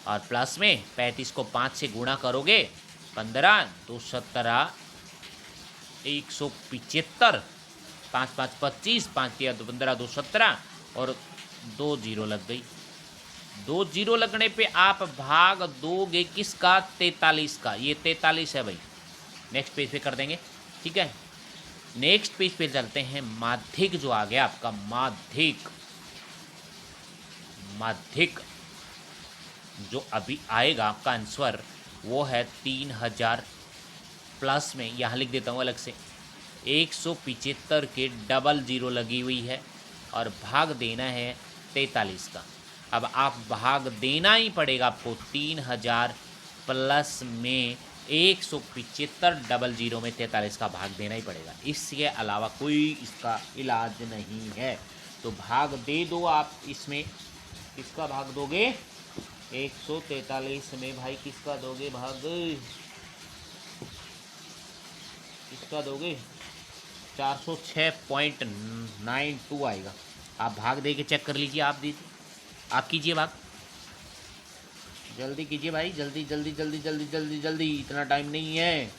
और प्लस में 35 को 5 से गुणा करोगे 15, 2 17, 175, 5 5 25, 5 3 15, 2 17 और 2 जीरो लग गई। 2 जीरो लगने पे आप भाग दोगे किसका 43 का, ये 43 है भाई। नेक्स्ट पेज पे कर देंगे, ठीक है। नेक्स्ट पेज पे चलते हैं। माध्यिक जो आ गया आपका, माध्यिक जो अभी आएगा आपका आंसर वो है 3000 प्लस में, यहाँ लिख देता हूँ अलग से, 175 के डबल जीरो लगी हुई है और भाग देना है 43 का। अब आप भाग देना ही पड़ेगा आपको 3000 प्लस में 175 डबल जीरो में 43 का भाग देना ही पड़ेगा, इसके अलावा कोई इसका इलाज नहीं है। तो भाग दे दो आप इसमें, किसका भाग दोगे 143 में भाई, किसका दोगे भाग, किसका दोगे 406.92 आएगा। आप भाग दे के चेक कर लीजिए, आप दीजिए, आप कीजिए भाग, जल्दी कीजिए भाई, जल्दी जल्दी जल्दी जल्दी जल्दी जल्दी, इतना टाइम नहीं है।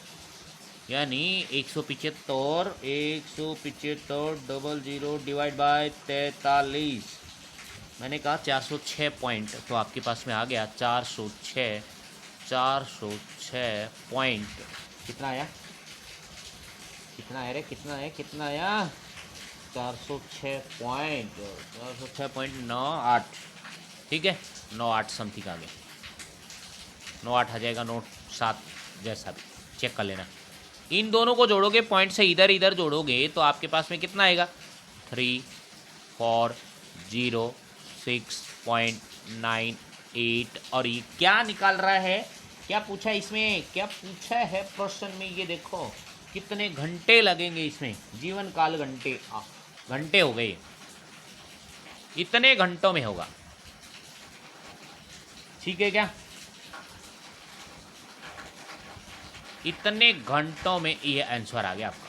यानी 175 डबल जीरो डिवाइड बाय 43, मैंने कहा 406 पॉइंट, तो आपके पास में आ गया 406 पॉइंट, कितना आया, कितना है रे, कितना है, कितना आया 406.98, ठीक है 98 समथिंग आ गया, 98 आ जाएगा, 97 जैसा भी चेक कर लेना। इन दोनों को जोड़ोगे, पॉइंट से इधर इधर जोड़ोगे तो आपके पास में कितना आएगा 3406.98। और ये क्या निकाल रहा है, क्या पूछा इसमें, क्या पूछा है प्रश्न में, ये देखो कितने घंटे लगेंगे इसमें, जीवन काल घंटे, घंटे हो गए, इतने घंटों में होगा, ठीक है क्या, इतने घंटों में ये आंसर आ गया आपका,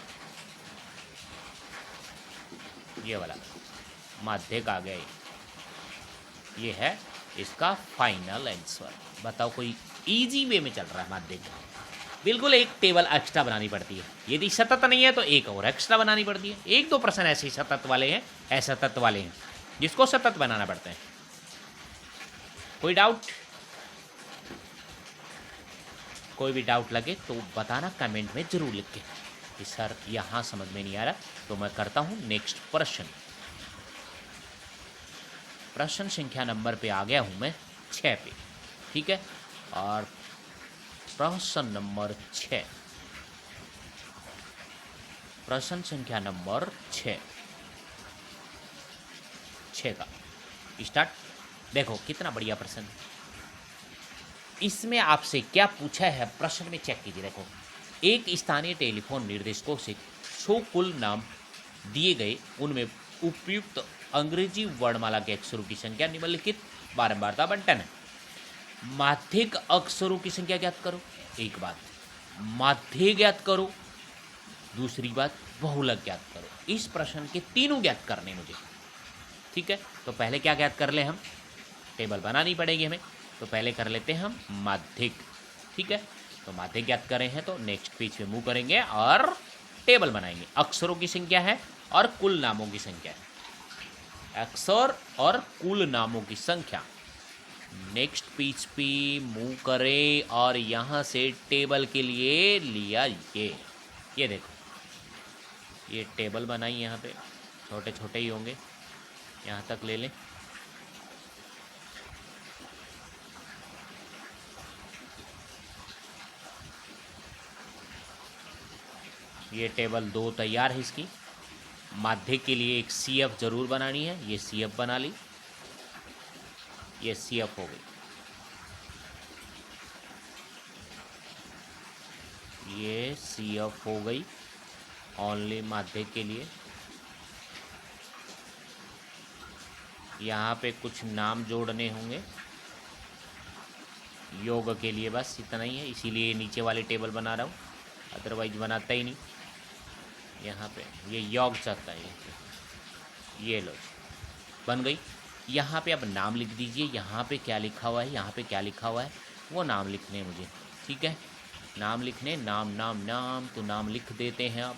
ये वाला माध्यिक आ गया, ये है इसका फाइनल आंसर। बताओ कोई इजी वे में चल रहा है माध्यिक, बिल्कुल एक टेबल एक्स्ट्रा बनानी पड़ती है, यदि सतत नहीं है तो एक और एक्स्ट्रा बनानी पड़ती है। एक दो प्रश्न ऐसे ही सतत वाले हैं, असतत वाले हैं, जिसको सतत बनाना पड़ता है। कोई डाउट, कोई भी डाउट लगे तो बताना कमेंट में जरूर लिख के कि सर यहाँ समझ में नहीं आ रहा। तो मैं करता हूँ नेक्स्ट प्रश्न। प्रश्न संख्या नंबर पे आ गया हूँ मैं 6 पे, ठीक है। और प्रश्न नंबर 6, प्रश्न संख्या नंबर 6 का स्टार्ट। देखो कितना बढ़िया प्रश्न, इसमें आपसे क्या पूछा है प्रश्न में चेक कीजिए। देखो, एक स्थानीय टेलीफोन निर्देशकों से 100 कुल नाम दिए गए, उनमें उपयुक्त अंग्रेजी वर्णमाला के अक्षरों की संख्या निम्नलिखित बारंबारता बंटन है। माध्यिक अक्षरों की संख्या ज्ञात करो, एक बात माध्य ज्ञात करो, दूसरी बात बहुलक ज्ञात करो। इस प्रश्न के तीनों ज्ञात करने मुझे, ठीक है। तो पहले क्या ज्ञात कर ले, हम टेबल बनानी पड़ेगी हमें, तो पहले कर लेते हैं हम माध्यिक, ठीक है। तो माध्यिक ज्ञात करें हैं तो नेक्स्ट पेज पे मूव करेंगे और टेबल बनाएंगे। अक्षरों की संख्या है और कुल नामों की संख्या है, अक्षर और कुल नामों की संख्या। नेक्स्ट पेज पे मूव करें और यहाँ से टेबल के लिए लिया ये देखो, ये टेबल बनाई, यहाँ पे छोटे छोटे ही होंगे, यहाँ तक ले लें, ये टेबल 2 तैयार है इसकी। माध्य के लिए एक CF जरूर बनानी है, ये CF बना ली, ये CF हो गई, ये CF हो गई ओनली माध्य के लिए। यहाँ पे कुछ नाम जोड़ने होंगे योग के लिए, बस इतना ही है, इसीलिए नीचे वाली टेबल बना रहा हूँ, अदरवाइज बनाता ही नहीं। यहाँ पे ये योग चाहता है, ये लो बन गई। यहाँ पे अब नाम लिख दीजिए, यहाँ पे क्या लिखा हुआ है, यहाँ पे क्या लिखा हुआ है वो नाम लिखने मुझे, ठीक है। नाम लिखने, नाम नाम नाम, तो नाम लिख देते हैं। आप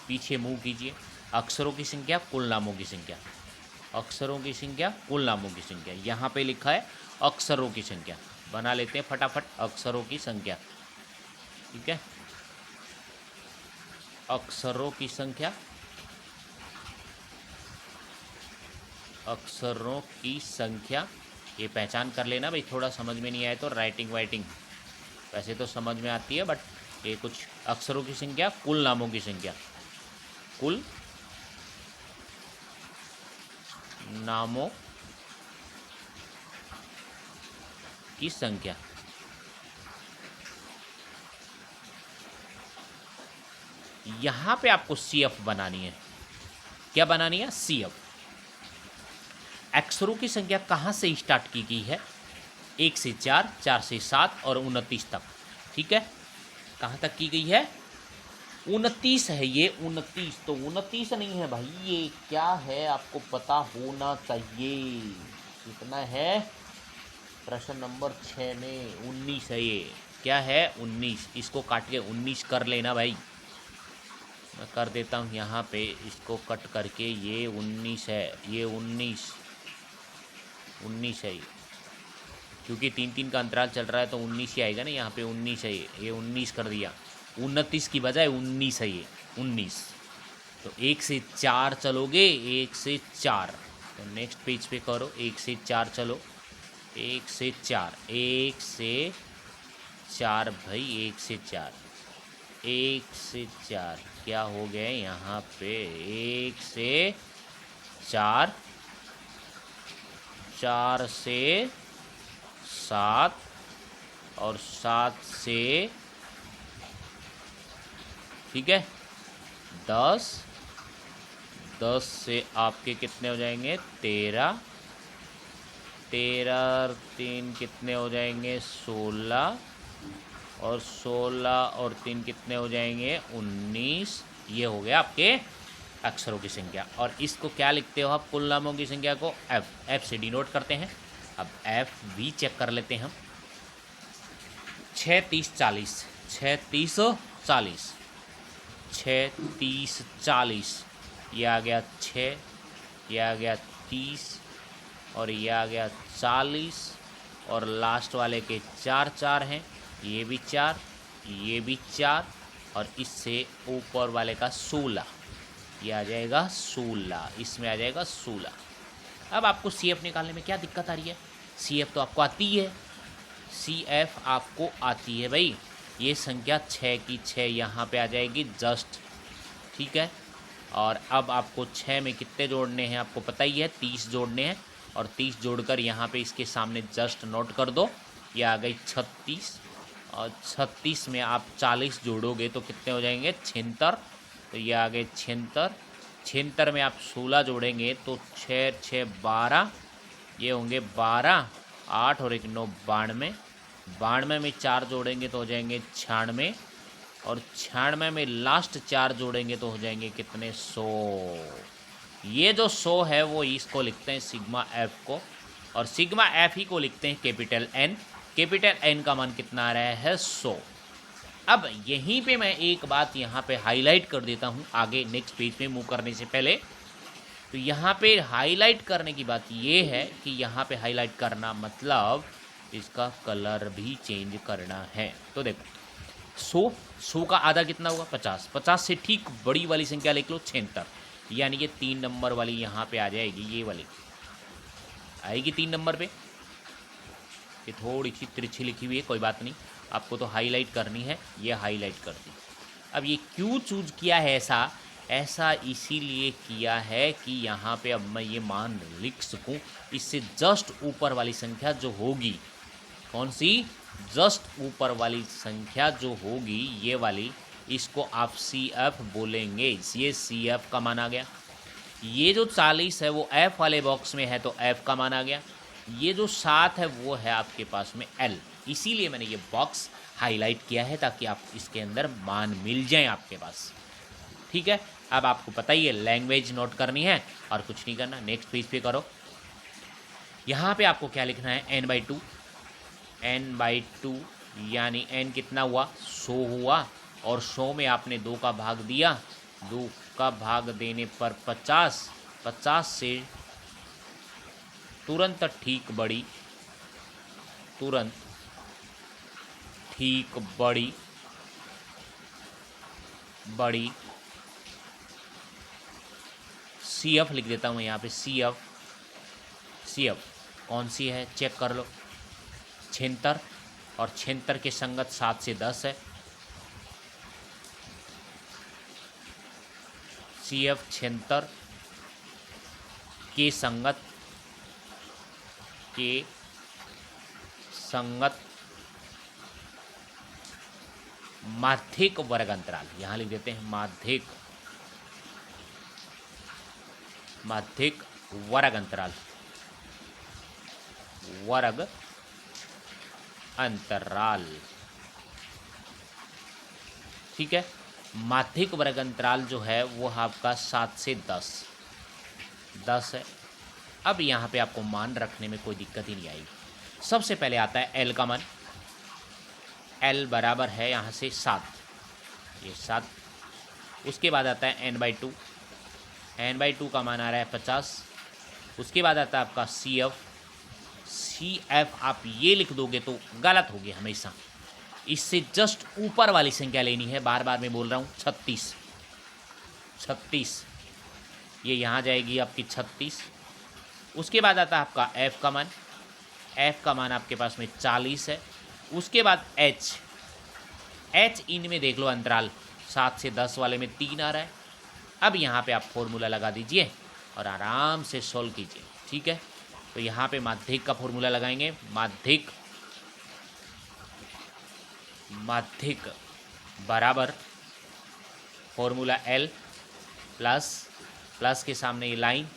पीछे मुँह कीजिए। अक्षरों की संख्या, कुल नामों की संख्या, अक्षरों की संख्या, कुल नामों की संख्या। यहाँ पे लिखा है अक्षरों की संख्या, बना लेते हैं फटाफट अक्षरों की संख्या, ठीक है। अक्षरों की संख्या, अक्षरों की संख्या, ये पहचान कर लेना भाई, थोड़ा समझ में नहीं आए तो राइटिंग वाइटिंग वैसे तो समझ में आती है, बट ये कुछ अक्षरों की संख्या, कुल नामों की संख्या, कुल नामों की संख्या। यहां पे आपको CF बनानी है। क्या बनानी है? CF। अक्षरों की संख्या कहां से स्टार्ट की गई है? 1 से 4, 4 से 7 और 29 तक, ठीक है। कहां तक की गई है? 29 है ये, 29। तो 29 नहीं है भाई, ये क्या है आपको पता होना चाहिए। कितना है? प्रश्न नंबर 6 में 19 है ये। क्या है? 19। इसको काट के 19 कर लेना भाई, मैं कर देता हूँ यहाँ पे, इसको कट करके ये 19 है, ये 19 है ये, क्योंकि 3-3 का अंतराल चल रहा है तो 19 ही आएगा ना, यहाँ पे 19 है ये 19 कर दिया। 29 की बजाय 19 है ये, 19। तो 1 से 4 चलोगे, 1 से 4, तो नेक्स्ट पेज पे करो, 1 से 4 चलो, 1 से 4, 1 से 4 भाई, 1 से 4, 1 से 4 क्या हो गए यहाँ पे? 1 से 4, 4 से 7 और 7 से, ठीक है, 10, 10 से आपके कितने हो जाएंगे? 13, 13 और 3 कितने हो जाएंगे? 16, और 16 और 3 कितने हो जाएंगे? 19। ये हो गया आपके अक्षरों की संख्या। और इसको क्या लिखते हो आप? कुल नामों की संख्या को F से डिनोट करते हैं। अब F भी चेक कर लेते हैं हम। 6 30 40, 6 30 40, 6 30 40, ये आ गया 6, ये आ गया 30, और ये आ गया 40, और लास्ट वाले के 4 4 हैं, ये भी 4, ये भी 4, और इससे ऊपर वाले का 16, ये आ जाएगा 16, इसमें आ जाएगा 16। अब आपको CF निकालने में क्या दिक्कत आ रही है? CF तो आपको आती है, CF आपको आती है भाई। ये संख्या 6 की 6 यहाँ पे आ जाएगी जस्ट, ठीक है। और अब आपको 6 में कितने जोड़ने हैं आपको पता ही है, 30 जोड़ने हैं, और 30 जोड़कर यहाँ पे इसके सामने जस्ट नोट कर दो, ये आ गई 36, और 36 में आप 40 जोड़ोगे तो कितने हो जाएंगे? 76, तो ये आ गए 76, 76 में आप 16 जोड़ेंगे तो 6 6 12, ये होंगे 12, 8 और 1 9 92, 92 में 4 जोड़ेंगे तो हो जाएंगे 96, और 96 में लास्ट 4 जोड़ेंगे तो हो जाएंगे कितने? 100। ये जो 100 है वो इसको लिखते हैं सिग्मा F को, और सिग्मा F ही को लिखते हैं कैपिटल N। कैपिटल N का मान कितना आ रहा है? 100। अब यहीं पे मैं एक बात यहाँ पे हाईलाइट कर देता हूँ, आगे नेक्स्ट पेज पे मूव करने से पहले। तो यहाँ पे हाईलाइट करने की बात ये है कि यहाँ पे हाईलाइट करना मतलब इसका कलर भी चेंज करना है। तो देखो 100 का आधा कितना होगा? 50। 50 से ठीक बड़ी वाली संख्या लिख लो 76, यानी कि 3 नंबर वाली यहाँ पे आ जाएगी, ये वाली आएगी 3 नंबर पे। ये थोड़ी सी तिरछी लिखी हुई है, कोई बात नहीं, आपको तो हाईलाइट करनी है, ये हाईलाइट कर दी। अब ये क्यों चूज किया है ऐसा इसीलिए किया है कि यहाँ पे अब मैं ये मान लिख सकूँ, इससे जस्ट ऊपर वाली संख्या जो होगी, कौन सी, जस्ट ऊपर वाली संख्या जो होगी ये वाली, इसको आप CF बोलेंगे। ये CF का मान आ गया। ये जो 40 है वो F वाले बॉक्स में है तो F का मान आ गया। ये जो 7 है वो है आपके पास में L, इसीलिए मैंने ये बॉक्स हाईलाइट किया है ताकि आप इसके अंदर मान मिल जाएं आपके पास। ठीक है, अब आपको पता ही है लैंग्वेज नोट करनी है और कुछ नहीं करना। नेक्स्ट पेज पे करो। यहाँ पे आपको क्या लिखना है, n/2, n/2 यानी n कितना हुआ, 100 हुआ, और 100 में आपने 2 का भाग दिया, 2 का भाग देने पर 50, 50 से तुरंत ठीक बड़ी, तुरंत ठीक बड़ी बड़ी CF लिख देता हूँ यहाँ पे, CF कौन सी है चेक कर लो, 76, और 76 के संगत 7 से 10 है। CF 76 के संगत माध्यिक वर्ग अंतराल, यहाँ लिख देते हैं माध्यिक वर्ग अंतराल, ठीक है। माध्यिक वर्ग अंतराल जो है वो आपका 7 से 10 है। अब यहाँ पे आपको मान रखने में कोई दिक्कत ही नहीं आएगी। सबसे पहले आता है L का मान, L बराबर है यहाँ से 7, ये 7। उसके बाद आता है n/2, n/2 का मान आ रहा है 50। उसके बाद आता है आपका CF आप ये लिख दोगे तो गलत होगी हमेशा, इससे जस्ट ऊपर वाली संख्या लेनी है। बार बार मैं बोल रहा हूँ 36, ये यहाँ जाएगी आपकी 36। उसके बाद आता है आपका F का मान, F का मान आपके पास में 40 है। उसके बाद H इनमें देख लो अंतराल 7 से 10 वाले में 3 आ रहा है। अब यहाँ पे आप फॉर्मूला लगा दीजिए और आराम से सोल्व कीजिए, ठीक है। तो यहाँ पे माध्यिक का फॉर्मूला लगाएंगे, माध्यिक बराबर फॉर्मूला L प्लस के सामने ये लाइन,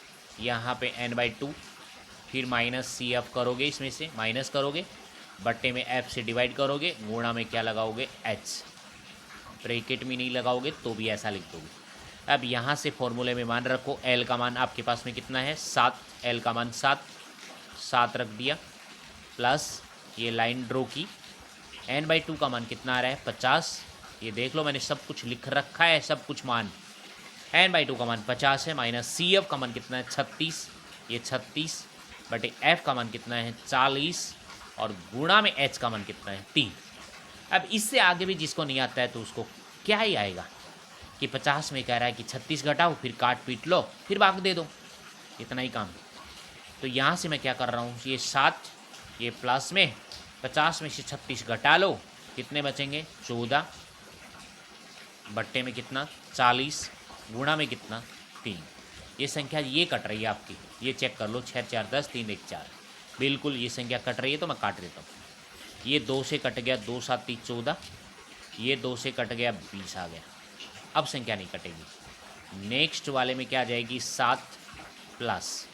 यहाँ पे n/2, फिर माइनस CF करोगे, इसमें से माइनस करोगे, बट्टे में F से डिवाइड करोगे, गुणा में क्या लगाओगे H, ब्रैकेट में नहीं लगाओगे तो भी ऐसा लिख दोगे। अब यहाँ से फॉर्मूले में मान रखो, L का मान आपके पास में कितना है 7, L का मान 7 रख दिया, प्लस ये लाइन ड्रॉ की, n/2 का मान कितना आ रहा है 50, ये देख लो मैंने सब कुछ लिख रखा है, सब कुछ मान, n/2 का मान 50 है, माइनस CF का मान कितना है 36, ये 36 बटे F का मान कितना है 40, और गुणा में H का मान कितना है 3। अब इससे आगे भी जिसको नहीं आता है तो उसको क्या ही आएगा कि 50 में कह रहा है कि 36 घटाओ, फिर काट पीट लो, फिर भाग दे दो, इतना ही काम। तो यहाँ से मैं क्या कर रहा हूँ, ये 7, ये प्लस में 50 में से 36 घटा लो, कितने बचेंगे 14, बट्टे में कितना 40, गुणा में कितना 3। ये संख्या ये कट रही है आपकी, ये चेक कर लो, 6 4 10 3 1 4, बिल्कुल ये संख्या कट रही है, तो मैं काट देता हूँ। ये 2 से कट गया, 2 7 3 14, ये 2 से कट गया 20 आ गया, अब संख्या नहीं कटेगी। नेक्स्ट वाले में क्या आ जाएगी 7 प्लस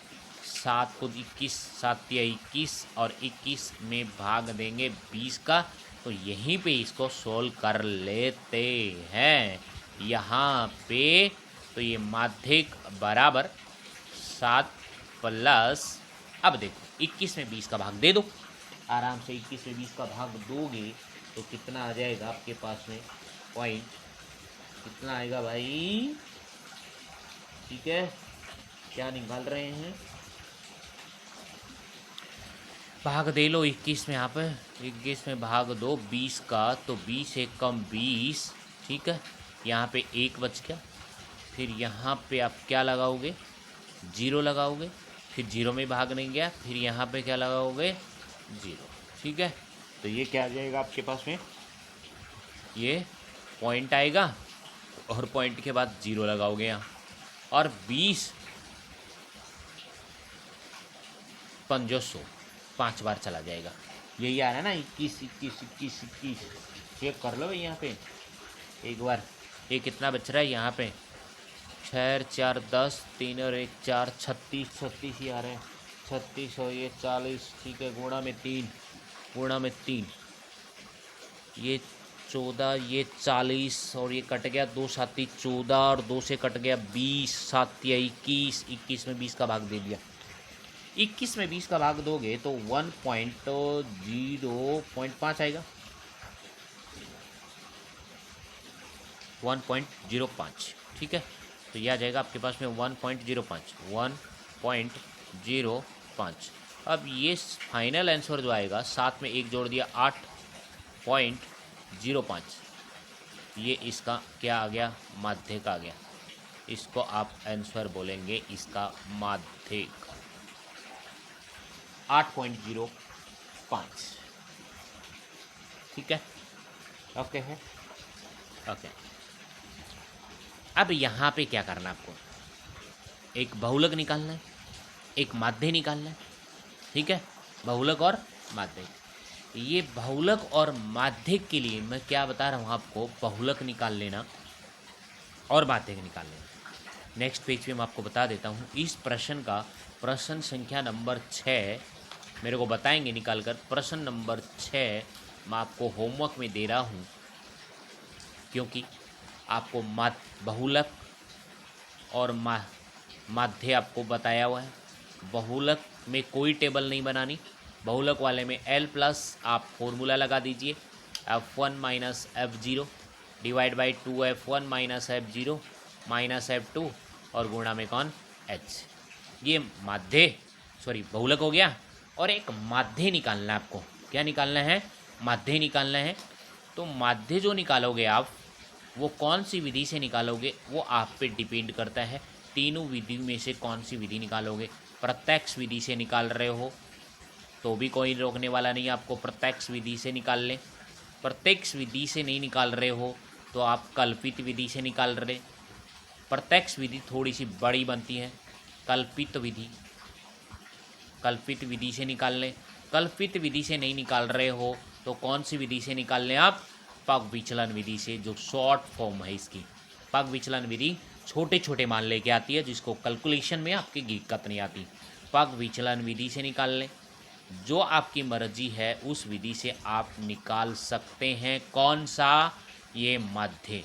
7 को 21, 7 या 21, और 21 में भाग देंगे 20 का, तो यहीं पे इसको सोल्व कर लेते हैं यहाँ पे। तो ये माध्यिक बराबर 7 प्लस, अब देखो 21 में 20 का भाग दे दो, आराम से 21 में 20 का भाग दोगे तो कितना आ जाएगा आपके पास में पॉइंट, कितना आएगा भाई, ठीक है, क्या निकाल रहे हैं, भाग दे लो 21 में, यहाँ पे 21 में भाग दो 20 का, तो 20 एक कम 20, ठीक है, यहाँ पे 1 बच गया, फिर यहाँ पे आप क्या लगाओगे 0 लगाओगे, फिर 0 में भाग नहीं गया, फिर यहाँ पे क्या लगाओगे 0, ठीक है। तो ये क्या आ जाएगा आपके पास में, ये पॉइंट आएगा, और पॉइंट के बाद 0 लगाओगे यहाँ, और 20 पंजो 100 5 बार चला जाएगा। यही आ रहा है ना, 21 21 21 21। चेक कर लो भाई यहाँ पे एक बार, ये कितना बच रहा है यहाँ पे, 6 4 10, 3 और 1 4, 36 36 ही आ रहे हैं, 36 और ये 40, ठीक है, गुणा में 3, गुणा में 3, ये 14, ये 40 और ये कट गया 2 7 14 और 2 से कट गया 20, 7 21, 21 में 20 का भाग दे दिया। 21 में 20 का भाग दोगे तो 1.05 आएगा, 1.05, ठीक है। तो यह आ जाएगा आपके पास में 1.05, 1.05। अब ये फाइनल आंसर जो आएगा, साथ में एक जोड़ दिया 8.05, ये इसका क्या आ गया, माध्यक आ गया। इसको आप आंसर बोलेंगे इसका माध्यक, 8.05, ठीक है। ओके है, ओके। अब यहाँ पे क्या करना है आपको, एक बहुलक निकालना है, एक माध्य निकालना है, ठीक है, बहुलक और माध्यक। ये बहुलक और माध्यक के लिए मैं क्या बता रहा हूँ आपको, बहुलक निकाल लेना और माध्यक निकाल लेना। नेक्स्ट पेज पे मैं आपको बता देता हूँ, इस प्रश्न का प्रश्न संख्या नंबर 6 मेरे को बताएंगे निकाल कर। प्रश्न नंबर 6 मैं आपको होमवर्क में दे रहा हूँ, क्योंकि आपको बहुलक और माध्य आपको बताया हुआ है। बहुलक में कोई टेबल नहीं बनानी, बहुलक वाले में L प्लस आप फॉर्मूला लगा दीजिए, F1 minus F0 divide by 2F1 minus F0 minus F2 और गुणा में कौन, H। ये माध्य बहुलक हो गया। और एक माध्य निकालना है आपको, क्या निकालना है, माध्य निकालना है। तो माध्य जो निकालोगे आप, वो कौन सी विधि से निकालोगे वो आप पे डिपेंड करता है। तीनों विधि में से कौन सी विधि निकालोगे। प्रत्यक्ष विधि से निकाल रहे हो तो भी कोई रोकने वाला नहीं, आपको प्रत्यक्ष विधि से निकाल लें। प्रत्यक्ष विधि से नहीं निकाल रहे हो तो आप कल्पित विधि से निकाल रहे। प्रत्यक्ष विधि थोड़ी सी बड़ी बनती है, कल्पित विधि से निकाल लें। कल्पित विधि से नहीं निकाल रहे हो तो कौन सी विधि से निकाल लें आप, पग विचलन विधि से, जो शॉर्ट फॉर्म है इसकी। पग विचलन विधि छोटे छोटे मान लेके आती है, जिसको कैलकुलेशन में आपकी दिक्कत नहीं आती। पग विचलन विधि से निकाल लें, जो आपकी मर्जी है उस विधि से आप निकाल सकते हैं। कौन सा, ये माध्य,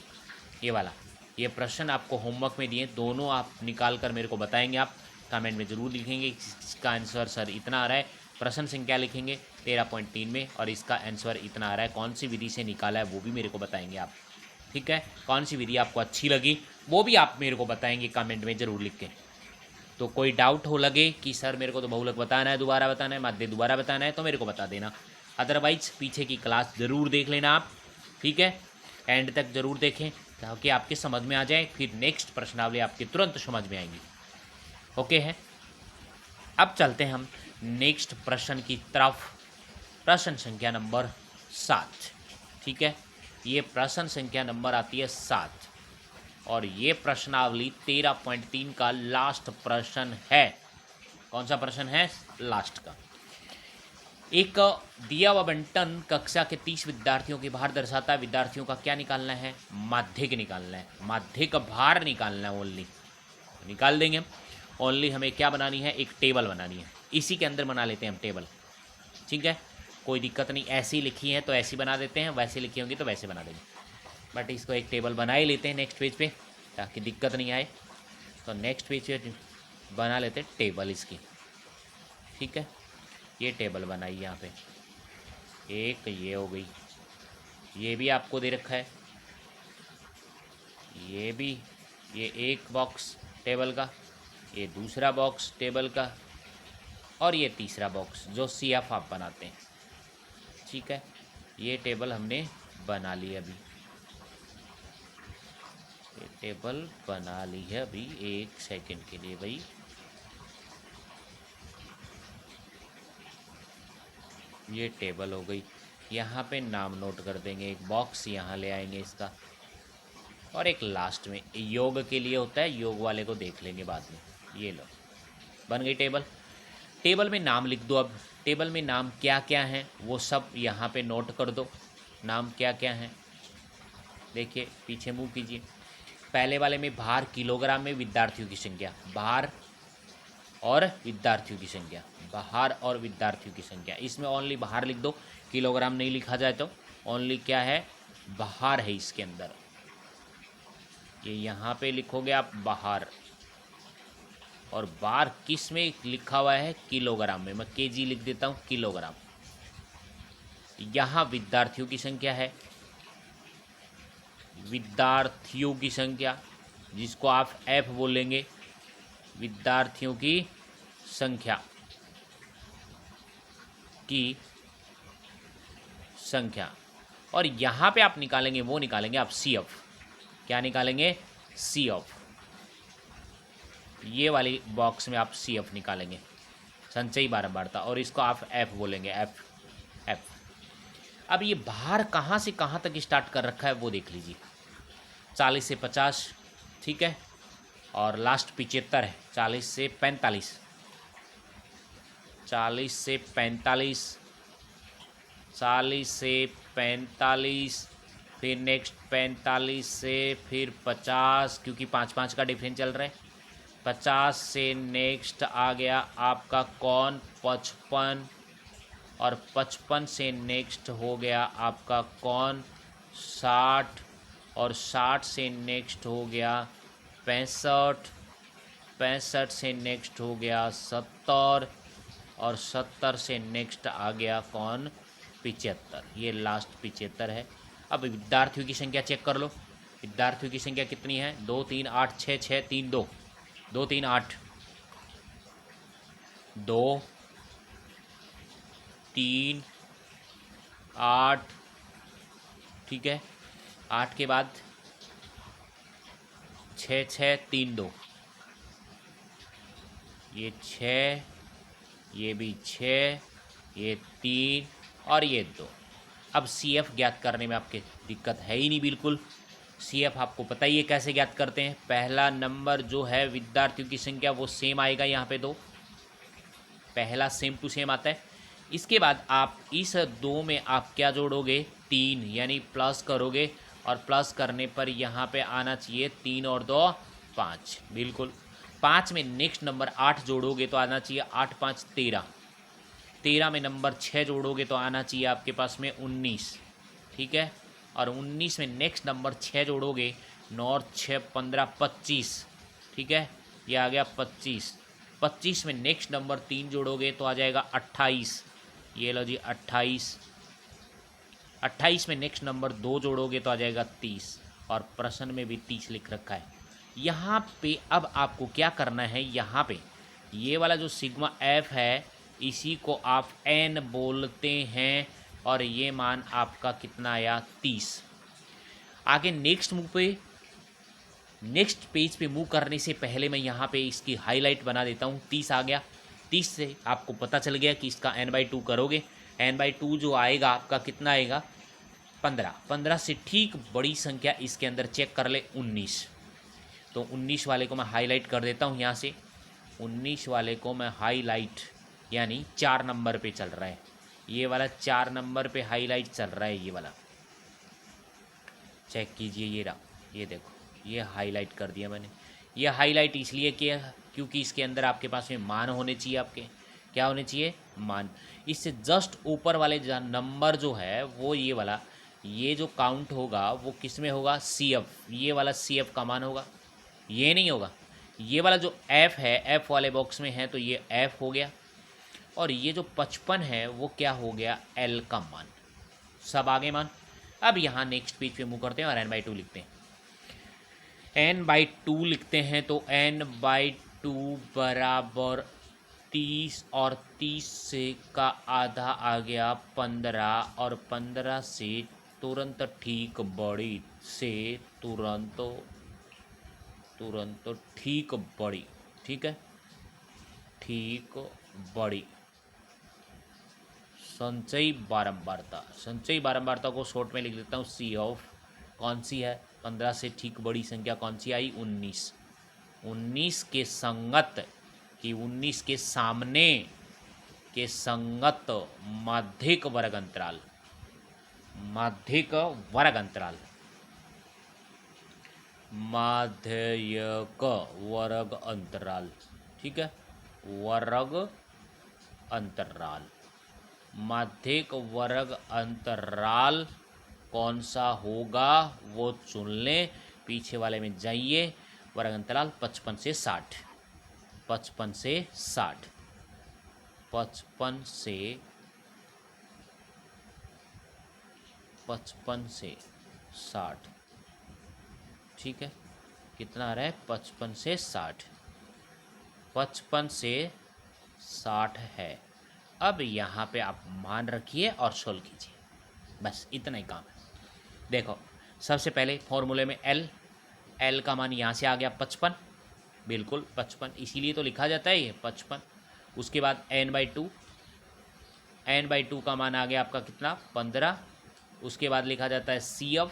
ये वाला। ये प्रश्न आपको होमवर्क में दिए, दोनों आप निकाल कर मेरे को बताएंगे। आप कमेंट में ज़रूर लिखेंगे इसका आंसर सर इतना आ रहा है, प्रश्न संख्या लिखेंगे 13.3 में, और इसका आंसर इतना आ रहा है, कौन सी विधि से निकाला है वो भी मेरे को बताएंगे आप, ठीक है। कौन सी विधि आपको अच्छी लगी वो भी आप मेरे को बताएंगे कमेंट में ज़रूर लिख के। तो कोई डाउट हो लगे कि सर मेरे को तो बहुलक बताना है, दोबारा बताना है, माध्य दोबारा बताना है, तो मेरे को बता देना। अदरवाइज पीछे की क्लास ज़रूर देख लेना आप, ठीक है, एंड तक ज़रूर देखें ताकि आपके समझ में आ जाए, फिर नेक्स्ट प्रश्नावली आपके तुरंत समझ में आएंगी। ओके है, अब चलते हैं हम नेक्स्ट प्रश्न की तरफ। प्रश्न संख्या नंबर 7, ठीक है, ये प्रश्न संख्या नंबर आती है 7 और ये प्रश्नावली 13.3 का लास्ट प्रश्न है। कौन सा प्रश्न है, लास्ट का। एक दिया हुआ बंटन कक्षा के 30 विद्यार्थियों के भार दर्शाता है। विद्यार्थियों का क्या निकालना है, माध्यक निकालना है, माध्यक भार निकालना है। ओनली निकाल देंगे हम। ओनली हमें क्या बनानी है, एक टेबल बनानी है। इसी के अंदर बना लेते हैं हम टेबल, ठीक है, कोई दिक्कत नहीं। ऐसी लिखी है तो ऐसी बना देते हैं, वैसे लिखी होंगी तो वैसे बना देंगे, बट इसको एक टेबल बना ही लेते हैं नेक्स्ट पेज पे ताकि दिक्कत नहीं आए। तो नेक्स्ट पेज पे बना लेते हैं टेबल इसकी, ठीक है। ये टेबल बनाई यहाँ पे, एक ये हो गई, ये भी आपको दे रखा है, ये भी, ये एक बॉक्स टेबल का, ये दूसरा बॉक्स टेबल का, और ये तीसरा बॉक्स जो CF आप बनाते हैं, ठीक है। ये टेबल हमने बना ली अभी, ये टेबल बना ली है अभी, एक सेकंड के लिए भाई। ये टेबल हो गई, यहाँ पे नाम नोट कर देंगे, एक बॉक्स यहाँ ले आएंगे इसका, और एक लास्ट में योग के लिए होता है, योग वाले को देख लेंगे बाद में। ये लो, बन गई टेबल। टेबल में नाम लिख दो। अब टेबल में नाम क्या क्या हैं वो सब यहाँ पे नोट कर दो। नाम क्या क्या हैं देखिए, पीछे मूव कीजिए। पहले वाले में भार किलोग्राम में, विद्यार्थियों की संख्या, भार और विद्यार्थियों की संख्या, बाहर और विद्यार्थियों की संख्या। इसमें ओनली बाहर लिख दो, किलोग्राम नहीं लिखा जाए तो। ओनली क्या है, बाहर है इसके अंदर। ये यहाँ पे लिखोगे आप बाहर, और बार किस में लिखा हुआ है, किलोग्राम में। मैं केजी लिख देता हूँ, किलोग्राम। यहाँ विद्यार्थियों की संख्या है, विद्यार्थियों की संख्या, जिसको आप एफ बोलेंगे, विद्यार्थियों की संख्या की संख्या। और यहाँ पे आप निकालेंगे, वो निकालेंगे आप सी एफ। क्या निकालेंगे, सी एफ। ये वाली बॉक्स में आप सी एफ निकालेंगे, संचयी बारंबारता, और इसको आप एफ बोलेंगे, एफ एफ। अब ये बाहर कहाँ से कहाँ तक स्टार्ट कर रखा है वो देख लीजिए। 40 से 50, ठीक है, और लास्ट 75 है। 40 से 45, 40 से 45, 40 से 45, फिर नेक्स्ट 45 से फिर 50, क्योंकि 5-5 का डिफरेंस चल रहा है। 50 से नेक्स्ट आ गया आपका कौन, 55, और 55 से नेक्स्ट हो गया आपका कौन, 60, और 60 से नेक्स्ट हो गया 65, 65 से नेक्स्ट हो गया 70, और 70 से नेक्स्ट आ गया कौन, 75। ये लास्ट 75 है। अब विद्यार्थियों की संख्या चेक कर लो। विद्यार्थियों की संख्या कितनी है, 2 3 8 6 6 3 2, 2 3 8, 2 3 8, ठीक है। 8 के बाद 6 6 3 2, ये 6, ये भी 6, ये 3, और ये 2। अब सी एफ ज्ञात करने में आपके दिक्कत है ही नहीं बिल्कुल। सी एफ आपको पता ही है कैसे ज्ञात करते हैं। पहला नंबर जो है विद्यार्थियों की संख्या वो सेम आएगा, यहाँ पे 2, पहला सेम टू सेम आता है। इसके बाद आप इस 2 में आप क्या जोड़ोगे, 3, यानी प्लस करोगे, और प्लस करने पर यहाँ पे आना चाहिए 3 और 2 5, बिल्कुल। 5 में नेक्स्ट नंबर 8 जोड़ोगे तो आना चाहिए 8 5 13, 13 में नंबर 6 जोड़ोगे तो आना चाहिए आपके पास में 19, ठीक है। और 19 में नेक्स्ट नंबर 6 जोड़ोगे, 9 और 6 15 25, ठीक है, ये आ गया 25। 25 में नेक्स्ट नंबर 3 जोड़ोगे तो आ जाएगा 28, ये लो जी 28। 28 में नेक्स्ट नंबर 2 जोड़ोगे तो आ जाएगा 30, और प्रश्न में भी 30 लिख रखा है। यहाँ पे अब आपको क्या करना है, यहाँ पे ये वाला जो सिग्मा एफ है इसी को आप एन बोलते हैं, और ये मान आपका कितना आया, 30। आगे नेक्स्ट मूव पे, नेक्स्ट पेज पे मूव करने से पहले मैं यहाँ पे इसकी हाईलाइट बना देता हूँ। 30 आ गया, 30 से आपको पता चल गया कि इसका n/2 करोगे। n/2 जो आएगा आपका कितना आएगा, 15। 15 से ठीक बड़ी संख्या इसके अंदर चेक कर ले, 19। तो 19 वाले को मैं हाईलाइट कर देता हूँ यहाँ से। 19 वाले को मैं हाईलाइट, यानी 4 नंबर पे चल रहा है, ये वाला 4 नंबर पे हाईलाइट चल रहा है। ये वाला चेक कीजिए, ये रहा, ये देखो, ये हाईलाइट कर दिया मैंने। ये हाईलाइट इसलिए किया क्योंकि इसके अंदर आपके पास में मान होने चाहिए। आपके क्या होने चाहिए, मान। इससे जस्ट ऊपर वाले नंबर जो है वो ये वाला, ये जो काउंट होगा वो किस में होगा, सी एफ, ये वाला सी एफ का मान होगा, ये नहीं होगा। ये वाला जो एफ है, एफ वाले बॉक्स में है तो ये एफ हो गया, और ये जो 55 है वो क्या हो गया, एल का मान। सब आगे मान। अब यहाँ नेक्स्ट पेज पे मूव करते हैं और n/2 लिखते हैं। n/2 लिखते हैं तो n/2 बराबर 30, और 30 से का आधा आ गया 15, और 15 से तुरंत ठीक बड़ी से तुरंत ठीक बड़ी, ठीक है, ठीक बड़ी संचयी बारंबारता। संचयी बारंबारता को शॉर्ट में लिख देता हूँ सी ऑफ कौन सी है? 15 से ठीक बड़ी संख्या कौन सी आई? 19। 19 के संगत कि 19 के सामने के संगत माध्यिक वर्ग अंतराल, माध्यिक वर्ग अंतराल, माध्यक वर्ग अंतराल, ठीक है, वर्ग अंतराल, माध्यिक वर्ग अंतराल कौन सा होगा वो चुन लें। पीछे वाले में जाइए। वर्ग अंतराल 55 से 60, 55 से 60, 55 से 60, ठीक है। कितना आ रहा है? 55 से 60, 55 से 60 है। अब यहाँ पे आप मान रखिए और सोल्व कीजिए, बस इतना ही काम है। देखो, सबसे पहले फॉर्मूले में एल का मान यहाँ से आ गया 55, बिल्कुल 55, इसीलिए तो लिखा जाता है ये 55। उसके बाद n/2 का मान आ गया आपका कितना? 15। उसके बाद लिखा जाता है CF,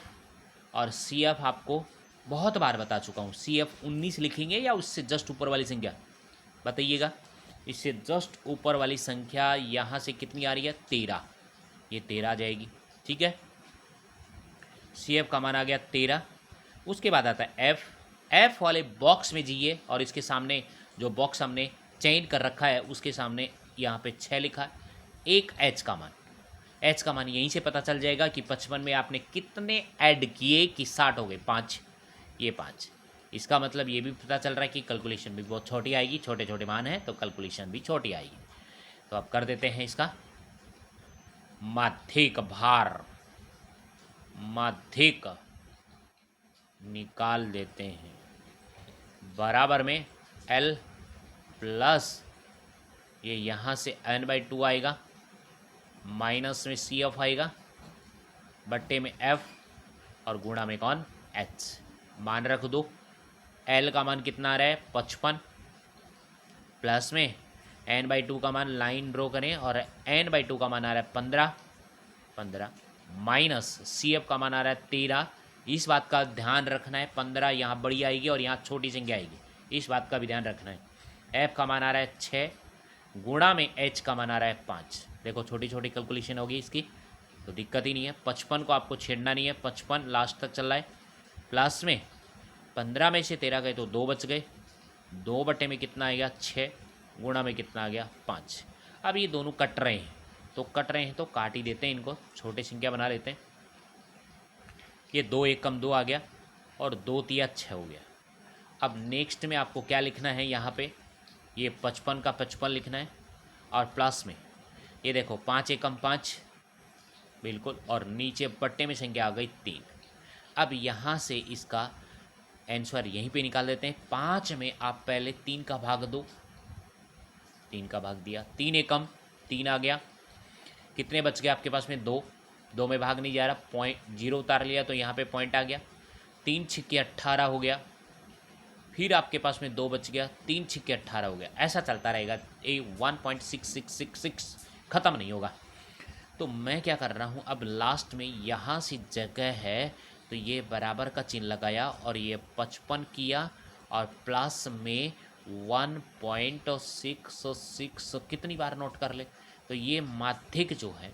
और CF आपको बहुत बार बता चुका हूँ। CF 19 लिखेंगे या उससे जस्ट ऊपर वाली संख्या बताइएगा। इससे जस्ट ऊपर वाली संख्या यहाँ से कितनी आ रही है? 13, ये 13 आ जाएगी, ठीक है। CF का मान आ गया 13। उसके बाद आता है एफ वाले बॉक्स में जाइए और इसके सामने जो बॉक्स हमने चेंज कर रखा है उसके सामने यहाँ पे 6 लिखा है। एक एच का मान यहीं से पता चल जाएगा कि 55 में आपने कितने ऐड किए कि 60 हो गए, 5, ये 5। इसका मतलब ये भी पता चल रहा है कि कैलकुलेशन भी बहुत छोटी आएगी, छोटे छोटे मान है तो कैलकुलेशन भी छोटी आएगी। तो अब कर देते हैं इसका माध्यिक भार, माध्यिक निकाल देते हैं, बराबर में L प्लस ये यहाँ से n/2 आएगा, माइनस में CF आएगा, बट्टे में F और गुणा में कौन? H। मान रख दो। L का मान कितना आ रहा है? 55, प्लस में n/2 का मान लाइन ड्रॉ करें और n/2 का मान आ रहा है 15, माइनस CF का मान आ रहा है 13। इस बात का ध्यान रखना है, 15 यहाँ बड़ी आएगी और यहाँ छोटी संख्या आएगी, इस बात का भी ध्यान रखना है। F का मान आ रहा है 6, गुणा में H का मान आ रहा है 5। देखो छोटी छोटी कैलकुलेशन होगी इसकी तो दिक्कत ही नहीं है। 55 को आपको छेड़ना नहीं है, 55 लास्ट तक चल रहा है। प्लस में 15 में से 13 गए तो 2 बच गए, 2 बटे में कितना आएगा? 6, गुणा में कितना आ गया? 5। अब ये दोनों कट रहे हैं तो काट ही देते हैं, इनको छोटे संख्या बना लेते हैं। ये 2 1 कम 2 आ गया और 2 3 6 हो गया। अब नेक्स्ट में आपको क्या लिखना है? यहाँ पे ये 55 का 55 लिखना है और प्लस में ये देखो 5 1 कम 5, बिल्कुल, और नीचे बट्टे में संख्या आ गई 3। अब यहाँ से इसका आंसर यहीं पे निकाल देते हैं। 5 में आप पहले 3 का भाग दो, 3 का भाग दिया, 3 1 कम 3 आ गया। कितने बच गए आपके पास में? 2, 2 में भाग नहीं जा रहा, पॉइंट 0 उतार लिया तो यहाँ पे पॉइंट आ गया। 3 छिक्के 18 हो गया, फिर आपके पास में 2 बच गया, 3 छिक्के 18 हो गया। ऐसा चलता रहेगा, 1.6666 ख़त्म नहीं होगा। तो मैं क्या कर रहा हूँ, अब लास्ट में यहाँ से जगह है तो ये बराबर का चिन्ह लगाया और ये 55 किया और प्लस में 1.66, कितनी बार नोट कर ले तो ये माध्यिक जो है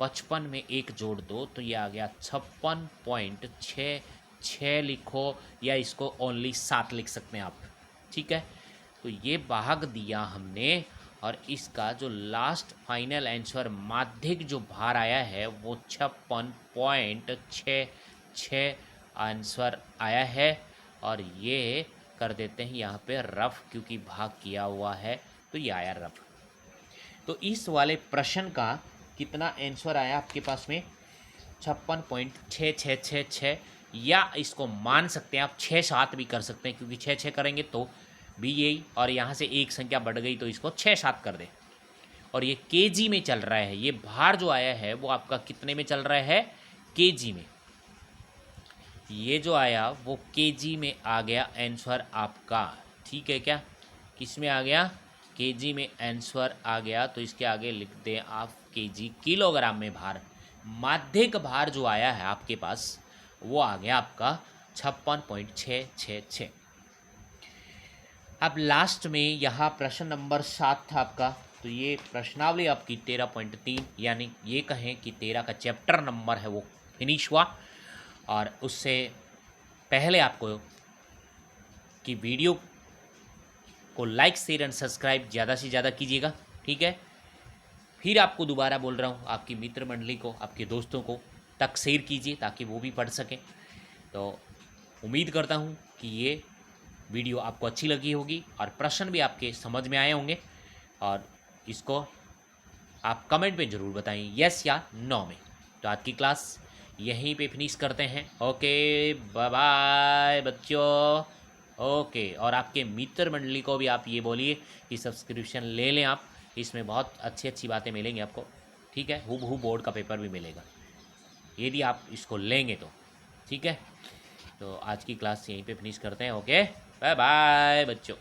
55 में 1 जोड़ दो तो ये आ गया 56.66 लिखो, या इसको ओनली 7 लिख सकते हैं आप, ठीक है। तो ये भाग दिया हमने और इसका जो लास्ट फाइनल आंसर माध्यिक जो भार आया है वो 56.66 आंसर आया है। और ये कर देते हैं यहाँ पे रफ, क्योंकि भाग किया हुआ है तो ये आया रफ। तो इस वाले प्रश्न का कितना आंसर आया आपके पास में? 56.6666, या इसको मान सकते हैं आप 6-7 भी कर सकते हैं, क्योंकि 6-6 करेंगे तो भी यही, और यहाँ से एक संख्या बढ़ गई तो इसको 6-7 कर दें। और ये केजी में चल रहा है, ये भार जो आया है वो आपका कितने में चल रहा है? केजी में। ये जो आया वो केजी में आ गया आंसर आपका, ठीक है क्या? किस में आ गया? केजी में आंसर आ गया। तो इसके आगे लिख दें आप केजी, किलोग्राम में भार। माध्यिक भार जो आया है आपके पास वो आ गया आपका 56.666। अब लास्ट में यहाँ प्रश्न नंबर 7 था आपका, तो ये प्रश्नावली आपकी 13.3 यानी ये कहें कि 13 का चैप्टर नंबर है वो फिनिश हुआ। और उससे पहले आपको कि वीडियो को लाइक शेयर एंड सब्सक्राइब ज़्यादा से ज़्यादा कीजिएगा, ठीक है। फिर आपको दोबारा बोल रहा हूँ, आपकी मित्र मंडली को, आपके दोस्तों को तक शेयर कीजिए ताकि वो भी पढ़ सकें। तो उम्मीद करता हूँ कि ये वीडियो आपको अच्छी लगी होगी और प्रश्न भी आपके समझ में आए होंगे, और इसको आप कमेंट में ज़रूर बताएं यस या नो में। तो आज की क्लास यहीं पे फिनिश करते हैं। ओके, बाय बाय बच्चों। ओके, और आपके मित्र मंडली को भी आप ये बोलिए कि सब्सक्रिप्शन ले लें आप, इसमें बहुत अच्छी अच्छी बातें मिलेंगी आपको, ठीक है। हूबहू बोर्ड का पेपर भी मिलेगा यदि आप इसको लेंगे तो, ठीक है। तो आज की क्लास यहीं पे फिनिश करते हैं। ओके, बाय बाय बच्चों।